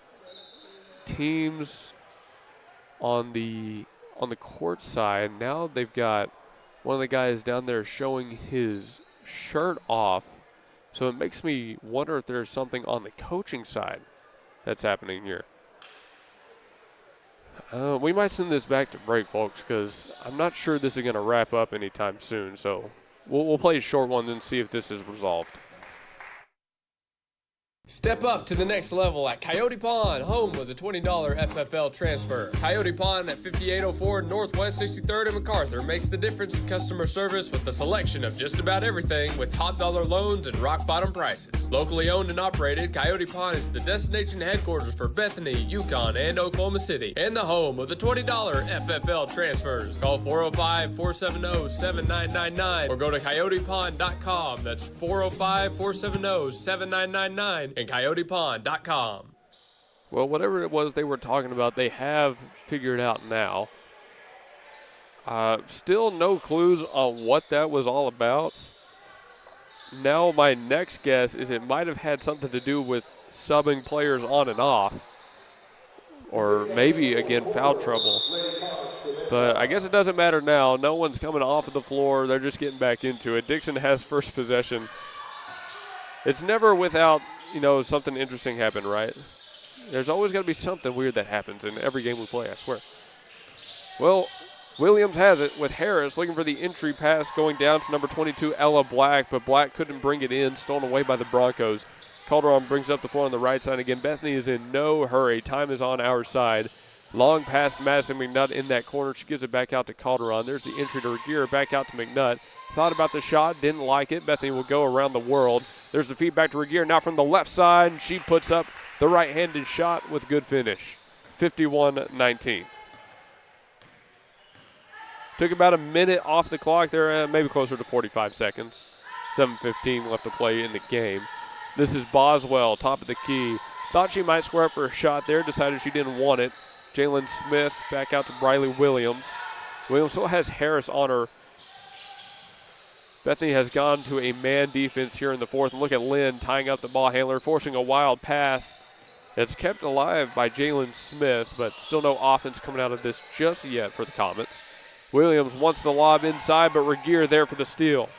teams on the court side. Now they've got one of the guys down there showing his shirt off So it makes me wonder if there's something on the coaching side that's happening here. We might send this back to break, folks, because I'm not sure this is going to wrap up anytime soon. So we'll play a short one and see if this is resolved. Step up to the next level at Coyote Pond, home of the $20 FFL transfer. Coyote Pond at 5804 Northwest 63rd and MacArthur makes the difference in customer service with a selection of just about everything with top dollar loans and rock bottom prices. Locally owned and operated, Coyote Pond is the destination headquarters for Bethany, Yukon, and Oklahoma City, and the home of the $20 FFL transfers. Call 405-470-7999 or go to coyotepond.com. That's 405-470-7999. and coyotepond.com. Well, whatever it was they were talking about, they have figured out now. Still no clues on what that was all about. Now my next guess is it might have had something to do with subbing players on and off. Or maybe, again, foul trouble. But I guess it doesn't matter now. No one's coming off of the floor. They're just getting back into it. Dickson has first possession. It's never without, something interesting happen, right? There's always got to be something weird that happens in every game we play, I swear. Well, Williams has it with Harris looking for the entry pass going down to number 22, Ella Black, but Black couldn't bring it in, stolen away by the Broncos. Calderon brings up the floor on the right side again. Bethany is in no hurry. Time is on our side. Long pass to Madison McNutt in that corner. She gives it back out to Calderon. There's the entry to Regier, back out to McNutt. Thought about the shot, didn't like it. Bethany will go around the world. There's the feedback to Regier. Now from the left side, she puts up the right-handed shot with good finish. 51-19. Took about a minute off the clock there, maybe closer to 45 seconds. 7:15 left to play in the game. This is Boswell, top of the key. Thought she might square up for a shot there, decided she didn't want it. Jalen Smith back out to Briley Williams. Williams still has Harris on her. Bethany has gone to a man defense here in the fourth. And look at Lynn tying up the ball handler, forcing a wild pass. It's kept alive by Jalen Smith, but still no offense coming out of this just yet for the Comets. Williams wants the lob inside, but Regier there for the steal.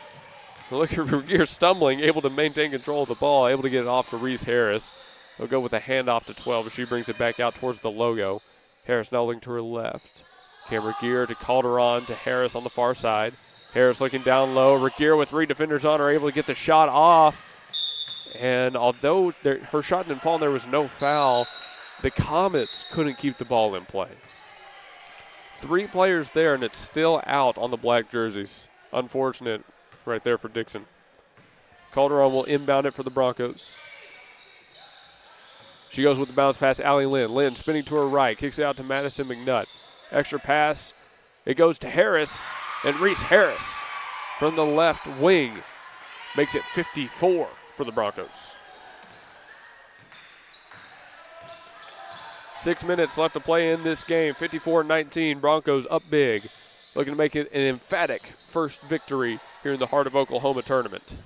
Look at Regier stumbling, able to maintain control of the ball, able to get it off to Reese Harris. They'll go with a handoff to 12 as she brings it back out towards the logo. Harris now looking to her left. Cam Regier to Calderon to Harris on the far side. Harris looking down low. Regier with three defenders on her, able to get the shot off. And although her shot didn't fall and there was no foul, the Comets couldn't keep the ball in play. 3 players there, and it's still out on the black jerseys. Unfortunate right there for Dickson. Calderon will inbound it for the Broncos. She goes with the bounce pass, Allie Lynn. Lynn spinning to her right, kicks it out to Madison McNutt. Extra pass, it goes to Harris, and Reese Harris from the left wing makes it 54 for the Broncos. 6 minutes left to play in this game, 54-19. Broncos up big, looking to make it an emphatic first victory here in the Heart of Oklahoma tournament.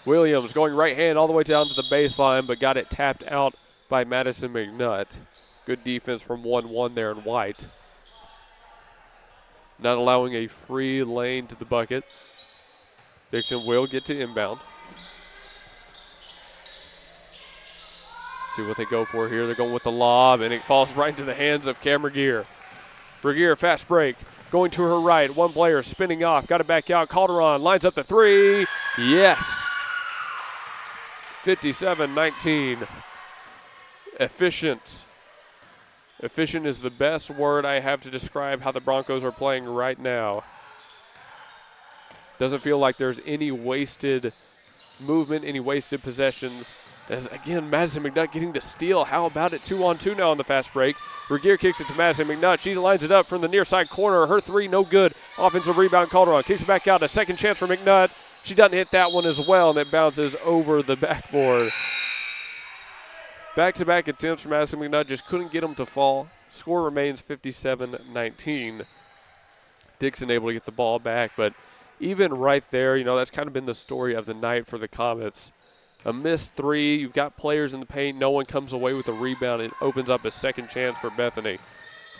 Williams going right hand all the way down to the baseline, but got it tapped out by Madison McNutt. Good defense from 1-1 there in white. Not allowing a free lane to the bucket. Dickson will get to inbound. See what they go for here. They're going with the lob, and it falls right into the hands of Cam Regier. Regier, fast break. Going to her right. One player spinning off. Got it back out. Calderon lines up the three. Yes. 57-19. Efficient. Efficient is the best word I have to describe how the Broncos are playing right now. Doesn't feel like there's any wasted movement, any wasted possessions. As again, Madison McNutt getting the steal. How about it? 2-on-2 now on the fast break. Regier kicks it to Madison McNutt. She lines it up from the near side corner. Her three, no good. Offensive rebound, Calderon kicks it back out. A second chance for McNutt. She doesn't hit that one as well, and it bounces over the backboard. Back-to-back attempts from Madison McNutt, just couldn't get them to fall. Score remains 57-19. Dickson able to get the ball back, but even right there, that's kind of been the story of the night for the Comets. A missed three, you've got players in the paint, no one comes away with a rebound. It opens up a second chance for Bethany.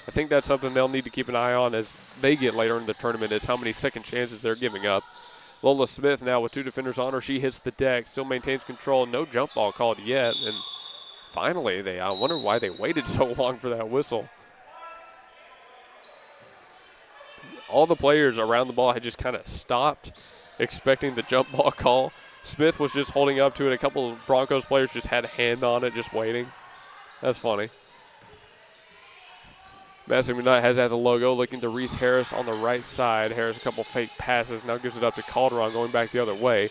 I think that's something they'll need to keep an eye on as they get later in the tournament, is how many second chances they're giving up. Lola Smith now with 2 defenders on her. She hits the deck, still maintains control. No jump ball called yet. And finally, I wonder why they waited so long for that whistle. All the players around the ball had just kind of stopped expecting the jump ball call. Smith was just holding up to it. A couple of Broncos players just had a hand on it, just waiting. That's funny. Madison McNutt has at the logo, looking to Reese Harris on the right side. Harris a couple fake passes, now gives it up to Calderon, going back the other way.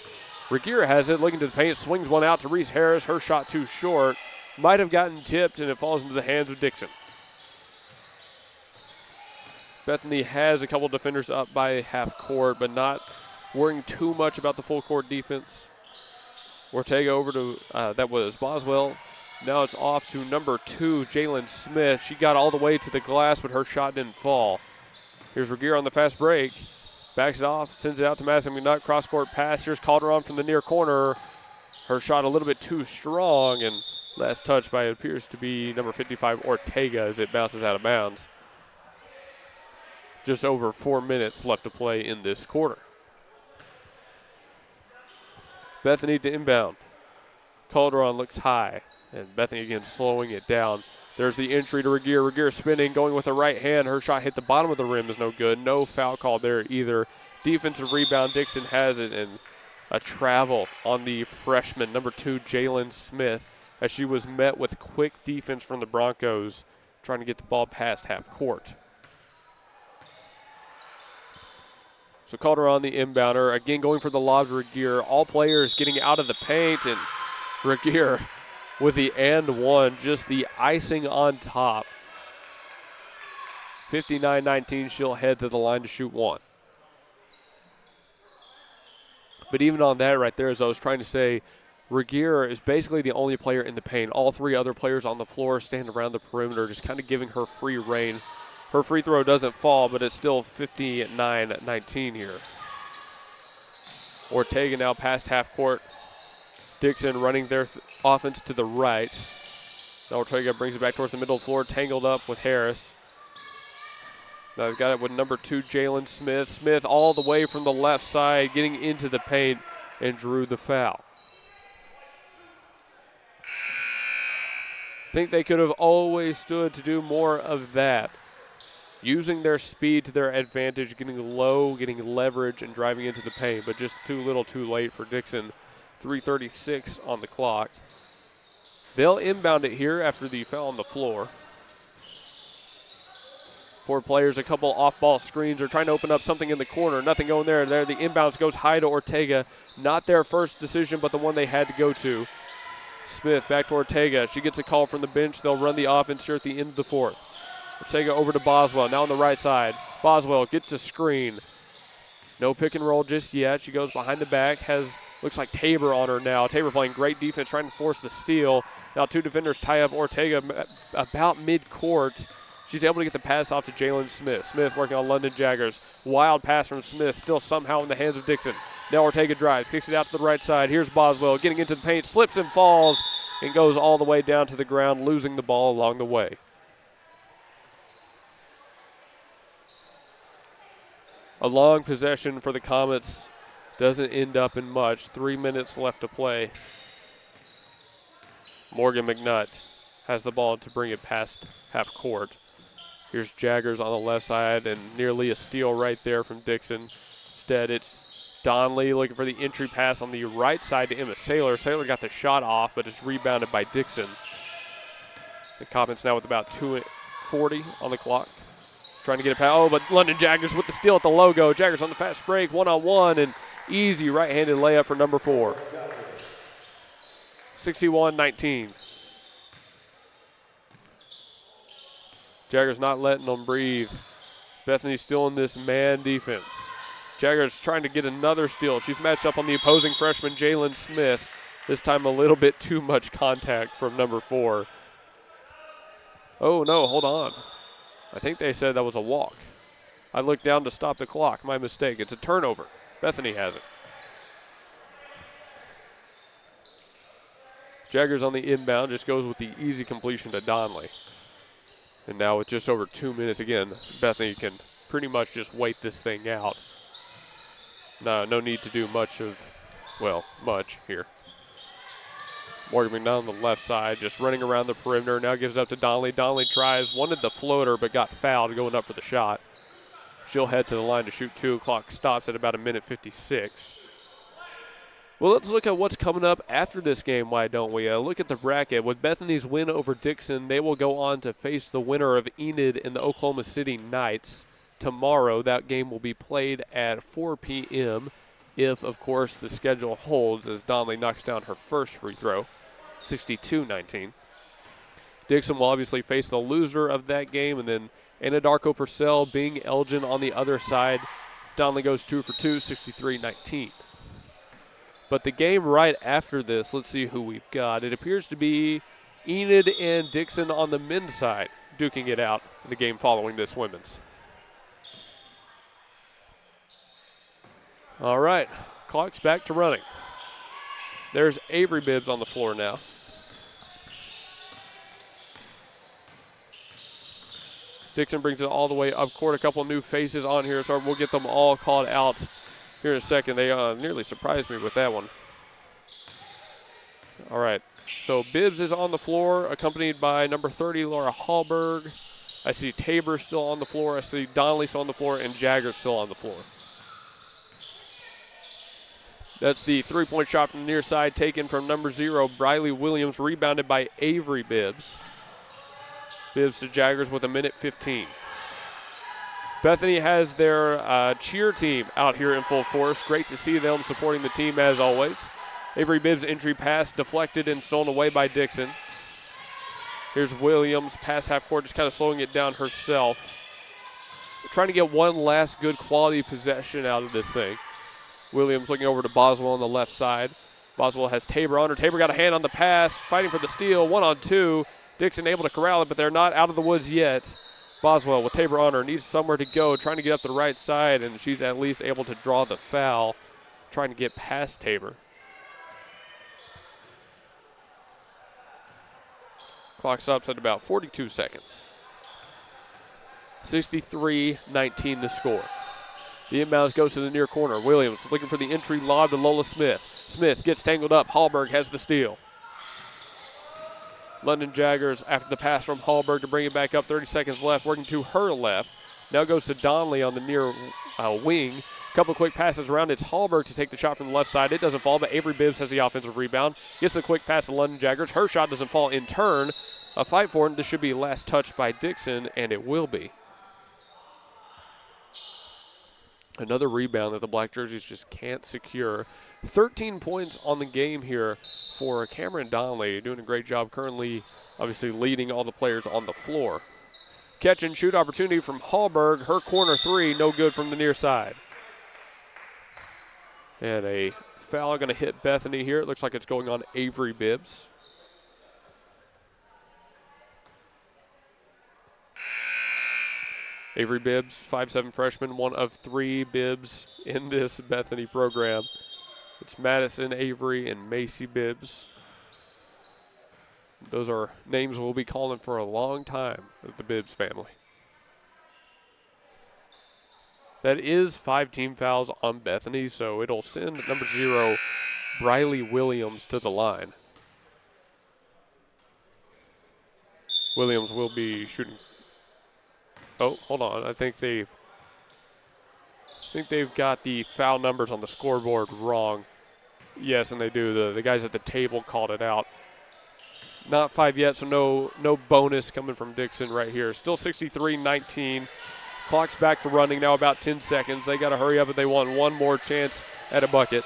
Regier has it, looking to the paint, swings one out to Reese Harris. Her shot too short. Might have gotten tipped, and it falls into the hands of Dickson. Bethany has a couple defenders up by half court, but not worrying too much about the full court defense. Ortega over to, that was Boswell. Now it's off to number 2, Jalen Smith. She got all the way to the glass, but her shot didn't fall. Here's Regier on the fast break. Backs it off, sends it out to Madison McNutt. Cross-court pass. Here's Calderon from the near corner. Her shot a little bit too strong, and last touch by it appears to be number 55, Ortega, as it bounces out of bounds. Just over 4 minutes left to play in this quarter. Bethany to inbound. Calderon looks high, and Bethany again slowing it down. There's the entry to Regier. Regier spinning, going with the right hand. Her shot hit the bottom of the rim, is no good. No foul call there either. Defensive rebound, Dickson has it, and a travel on the freshman, number 2, Jalen Smith, as she was met with quick defense from the Broncos, trying to get the ball past half court. So Calderon, the inbounder, again going for the lob to Regier. All players getting out of the paint, and Regier with the and one, just the icing on top. 59-19, she'll head to the line to shoot one. But even on that right there, as I was trying to say, Regier is basically the only player in the paint. All 3 other players on the floor stand around the perimeter, just kind of giving her free reign. Her free throw doesn't fall, but it's still 59-19 here. Ortega now past half court. Dickson running their offense to the right. Now Ortega brings it back towards the middle floor, tangled up with Harris. Now they've got it with number 2, Jalen Smith. Smith all the way from the left side, getting into the paint, and drew the foul. I think they could have always stood to do more of that. Using their speed to their advantage, getting low, getting leverage, and driving into the paint, but just too little too late for Dickson. 3:36 on the clock. They'll inbound it here after the foul on the floor. 4 players, a couple off-ball screens. Are trying to open up something in the corner. Nothing going there. The inbounds goes high to Ortega. Not their first decision, but the one they had to go to. Smith back to Ortega. She gets a call from the bench. They'll run the offense here at the end of the 4th. Ortega over to Boswell, now on the right side. Boswell gets a screen. No pick and roll just yet. She goes behind the back, looks like Tabor on her now. Tabor playing great defense, trying to force the steal. Now 2 defenders tie up Ortega about mid-court. She's able to get the pass off to Jalen Smith. Smith working on London Jaggers. Wild pass from Smith, still somehow in the hands of Dickson. Now Ortega drives, kicks it out to the right side. Here's Boswell getting into the paint, slips and falls, and goes all the way down to the ground, losing the ball along the way. A long possession for the Comets doesn't end up in much. 3 minutes left to play. Morgan McNutt has the ball to bring it past half court. Here's Jaggers on the left side, and nearly a steal right there from Dickson. Instead, it's Donnelly looking for the entry pass on the right side to Emma Saylor. Saylor got the shot off, but it's rebounded by Dickson. The Comets now with about 2:40 on the clock. Trying to get it past. Oh, but London Jaggers with the steal at the logo. Jaggers on the fast break, one-on-one, and easy right-handed layup for number 4. 61-19. Jaggers not letting them breathe. Bethany's still in this man defense. Jaggers trying to get another steal. She's matched up on the opposing freshman, Jalen Smith. This time a little bit too much contact from number 4. Oh, no, hold on. I think they said that was a walk. I looked down to stop the clock. My mistake. It's a turnover. Bethany has it. Jaggers on the inbound just goes with the easy completion to Donnelly. And now with just over 2 minutes, again, Bethany can pretty much just wait this thing out. no need to do much here. Morgan McDonald on the left side, just running around the perimeter. Now gives it up to Donnelly. Donnelly wanted the floater, but got fouled going up for the shot. She'll head to the line to shoot 2. Clock stops at about 1:56. Well, let's look at what's coming up after this game, why don't we? Look at the bracket. With Bethany's win over Dickson, they will go on to face the winner of Enid and the Oklahoma City Knights tomorrow. That game will be played at 4 p.m. if, of course, the schedule holds, as Donnelly knocks down her first free throw, 62-19. Dickson will obviously face the loser of that game, and then Anadarko Purcell, Bing Elgin on the other side. Donnelly goes 2 for 2, 63-19. But the game right after this, let's see who we've got. It appears to be Enid and Dickson on the men's side duking it out in the game following this women's. All right, clock's back to running. There's Avery Bibbs on the floor now. Dickson brings it all the way up court. A couple new faces on here, so we'll get them all called out here in a second. They nearly surprised me with that one. All right, so Bibbs is on the floor, accompanied by number 30, Laura Hallberg. I see Tabor still on the floor. I see Donnelly still on the floor, and Jagger still on the floor. That's the three-point shot from the near side, taken from number 0, Briley Williams, rebounded by Avery Bibbs. Bibbs to Jaggers with 1:15. Bethany has their cheer team out here in full force. Great to see them supporting the team as always. Avery Bibbs' entry pass deflected and stolen away by Dickson. Here's Williams, pass half court, just kind of slowing it down herself. Trying to get one last good quality possession out of this thing. Williams looking over to Boswell on the left side. Boswell has Tabor on her. Tabor got a hand on the pass, fighting for the steal, 1-on-2. Dixon able to corral it, but they're not out of the woods yet. Boswell with Tabor on her, needs somewhere to go, trying to get up the right side, and she's at least able to draw the foul, trying to get past Tabor. Clock stops at about 42 seconds. 63-19 the score. The inbounds goes to the near corner. Williams looking for the entry lob to Lola Smith. Smith gets tangled up. Hallberg has the steal. London Jaggers after the pass from Hallberg to bring it back up. 30 seconds left, working to her left. Now goes to Donnelly on the near wing. Couple quick passes around. It's Hallberg to take the shot from the left side. It doesn't fall, but Avery Bibbs has the offensive rebound. Gets the quick pass to London Jaggers. Her shot doesn't fall in turn. A fight for it. This should be last touched by Dickson, and it will be. Another rebound that the Black Jerseys just can't secure. 13 points on the game here for Cameron Donnelly. Doing a great job currently, obviously leading all the players on the floor. Catch and shoot opportunity from Hallberg. Her corner three, no good from the near side. And a foul going to hit Bethany here. It looks like it's going on Avery Bibbs. Avery Bibbs, 5'7" freshman, one of 3 Bibbs in this Bethany program. It's Madison Avery and Macy Bibbs. Those are names we'll be calling for a long time with the Bibbs family. That is 5 team fouls on Bethany, so it'll send number 0, Briley Williams, to the line. Williams will be shooting. Oh, hold on. I think they've got the foul numbers on the scoreboard wrong. Yes, and they do. The guys at the table called it out. Not 5 yet, so no bonus coming from Dickson right here. Still 63-19. Clock's back to running now, about 10 seconds. They got to hurry up if they want one more chance at a bucket.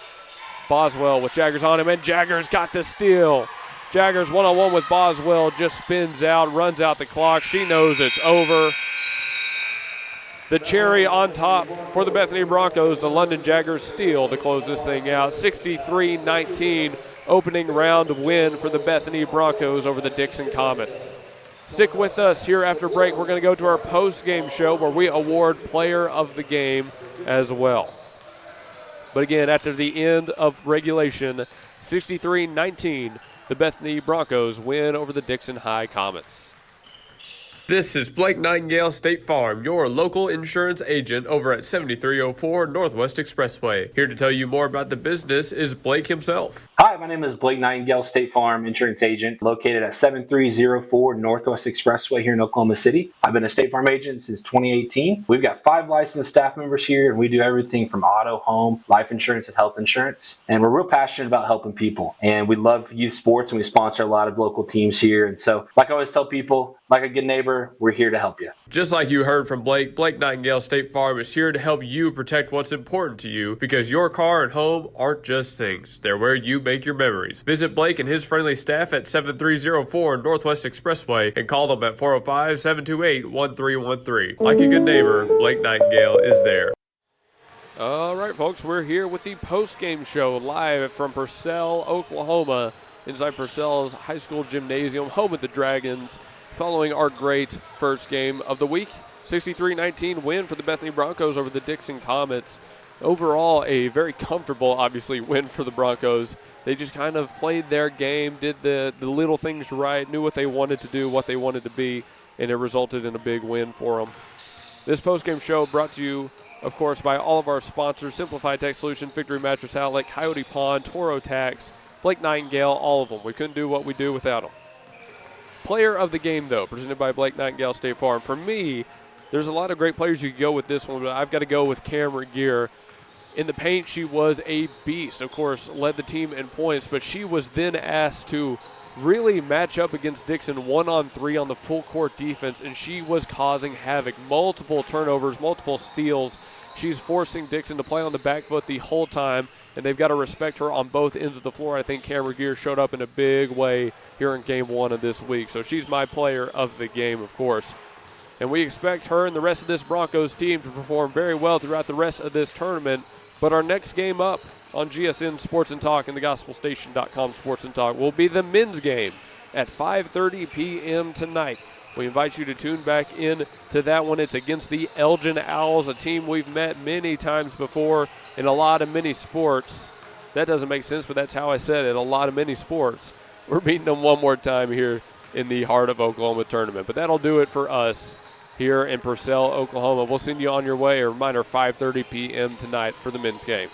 Boswell with Jaggers on him, and Jaggers got the steal. Jaggers one-on-one with Boswell, just spins out, runs out the clock. She knows it's over. The cherry on top for the Bethany Broncos, the London Jaggers steal to close this thing out. 63-19, opening round win for the Bethany Broncos over the Dickson Comets. Stick with us here after break. We're going to go to our post-game show where we award player of the game as well. But again, after the end of regulation, 63-19, the Bethany Broncos win over the Dickson High Comets. This is Blake Nightingale State Farm, your local insurance agent over at 7304 Northwest Expressway. Here to tell you more about the business is Blake himself. Hi, my name is Blake Nightingale, State Farm insurance agent located at 7304 Northwest Expressway here in Oklahoma City. I've been a State Farm agent since 2018. We've got 5 licensed staff members here, and we do everything from auto, home, life insurance, and health insurance. And we're real passionate about helping people. And we love youth sports, and we sponsor a lot of local teams here. And so, like I always tell people, like a good neighbor, we're here to help you. Just like you heard from Blake, Blake Nightingale State Farm is here to help you protect what's important to you, because your car and home aren't just things. They're where you make your memories. Visit Blake and his friendly staff at 7304 Northwest Expressway and call them at 405-728-1313. Like a good neighbor, Blake Nightingale is there. All right, folks, we're here with the post-game show live from Purcell, Oklahoma, inside Purcell's high school gymnasium, home of the Dragons, following our great first game of the week. 63-19 win for the Bethany Broncos over the Dickson Comets. Overall, a very comfortable, obviously, win for the Broncos. They just kind of played their game, did the little things right, knew what they wanted to do, what they wanted to be, and it resulted in a big win for them. This post-game show brought to you, of course, by all of our sponsors: Simplified Tech Solution, Victory Mattress Outlet, Coyote Pond, Toro Tax, Blake Nightingale, all of them. We couldn't do what we do without them. Player of the game, though, presented by Blake Nightingale State Farm. For me, there's a lot of great players you could go with this one, but I've got to go with Cameron Gear. In the paint, she was a beast. Of course, led the team in points, but she was then asked to really match up against Dickson 1-on-3 on the full court defense, and she was causing havoc. Multiple turnovers, multiple steals. She's forcing Dickson to play on the back foot the whole time, and they've got to respect her on both ends of the floor. I think Cameron Gear showed up in a big way here in Game 1 of this week. So she's my player of the game, of course. And we expect her and the rest of this Broncos team to perform very well throughout the rest of this tournament. But our next game up on GSN Sports and Talk and thegospelstation.com Sports and Talk will be the men's game at 5:30 p.m. tonight. We invite you to tune back in to that one. It's against the Elgin Owls, a team we've met many times before in a lot of mini sports. That doesn't make sense, but that's how I said it, a lot of mini sports. We're beating them one more time here in the Heart of Oklahoma tournament. But that'll do it for us here in Purcell, Oklahoma. We'll send you on your way. A reminder, 5:30 p.m. tonight for the men's game.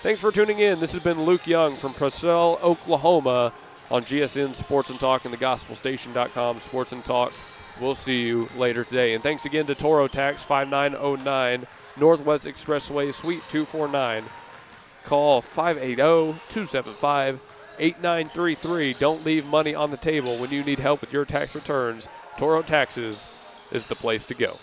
Thanks for tuning in. This has been Luke Young from Purcell, Oklahoma on GSN Sports and Talk and thegospelstation.com Sports and Talk. We'll see you later today. And thanks again to Toro Tax, 5909 Northwest Expressway, Suite 249. Call 580-275-8933. Don't leave money on the table when you need help with your tax returns. Toro Taxes is the place to go.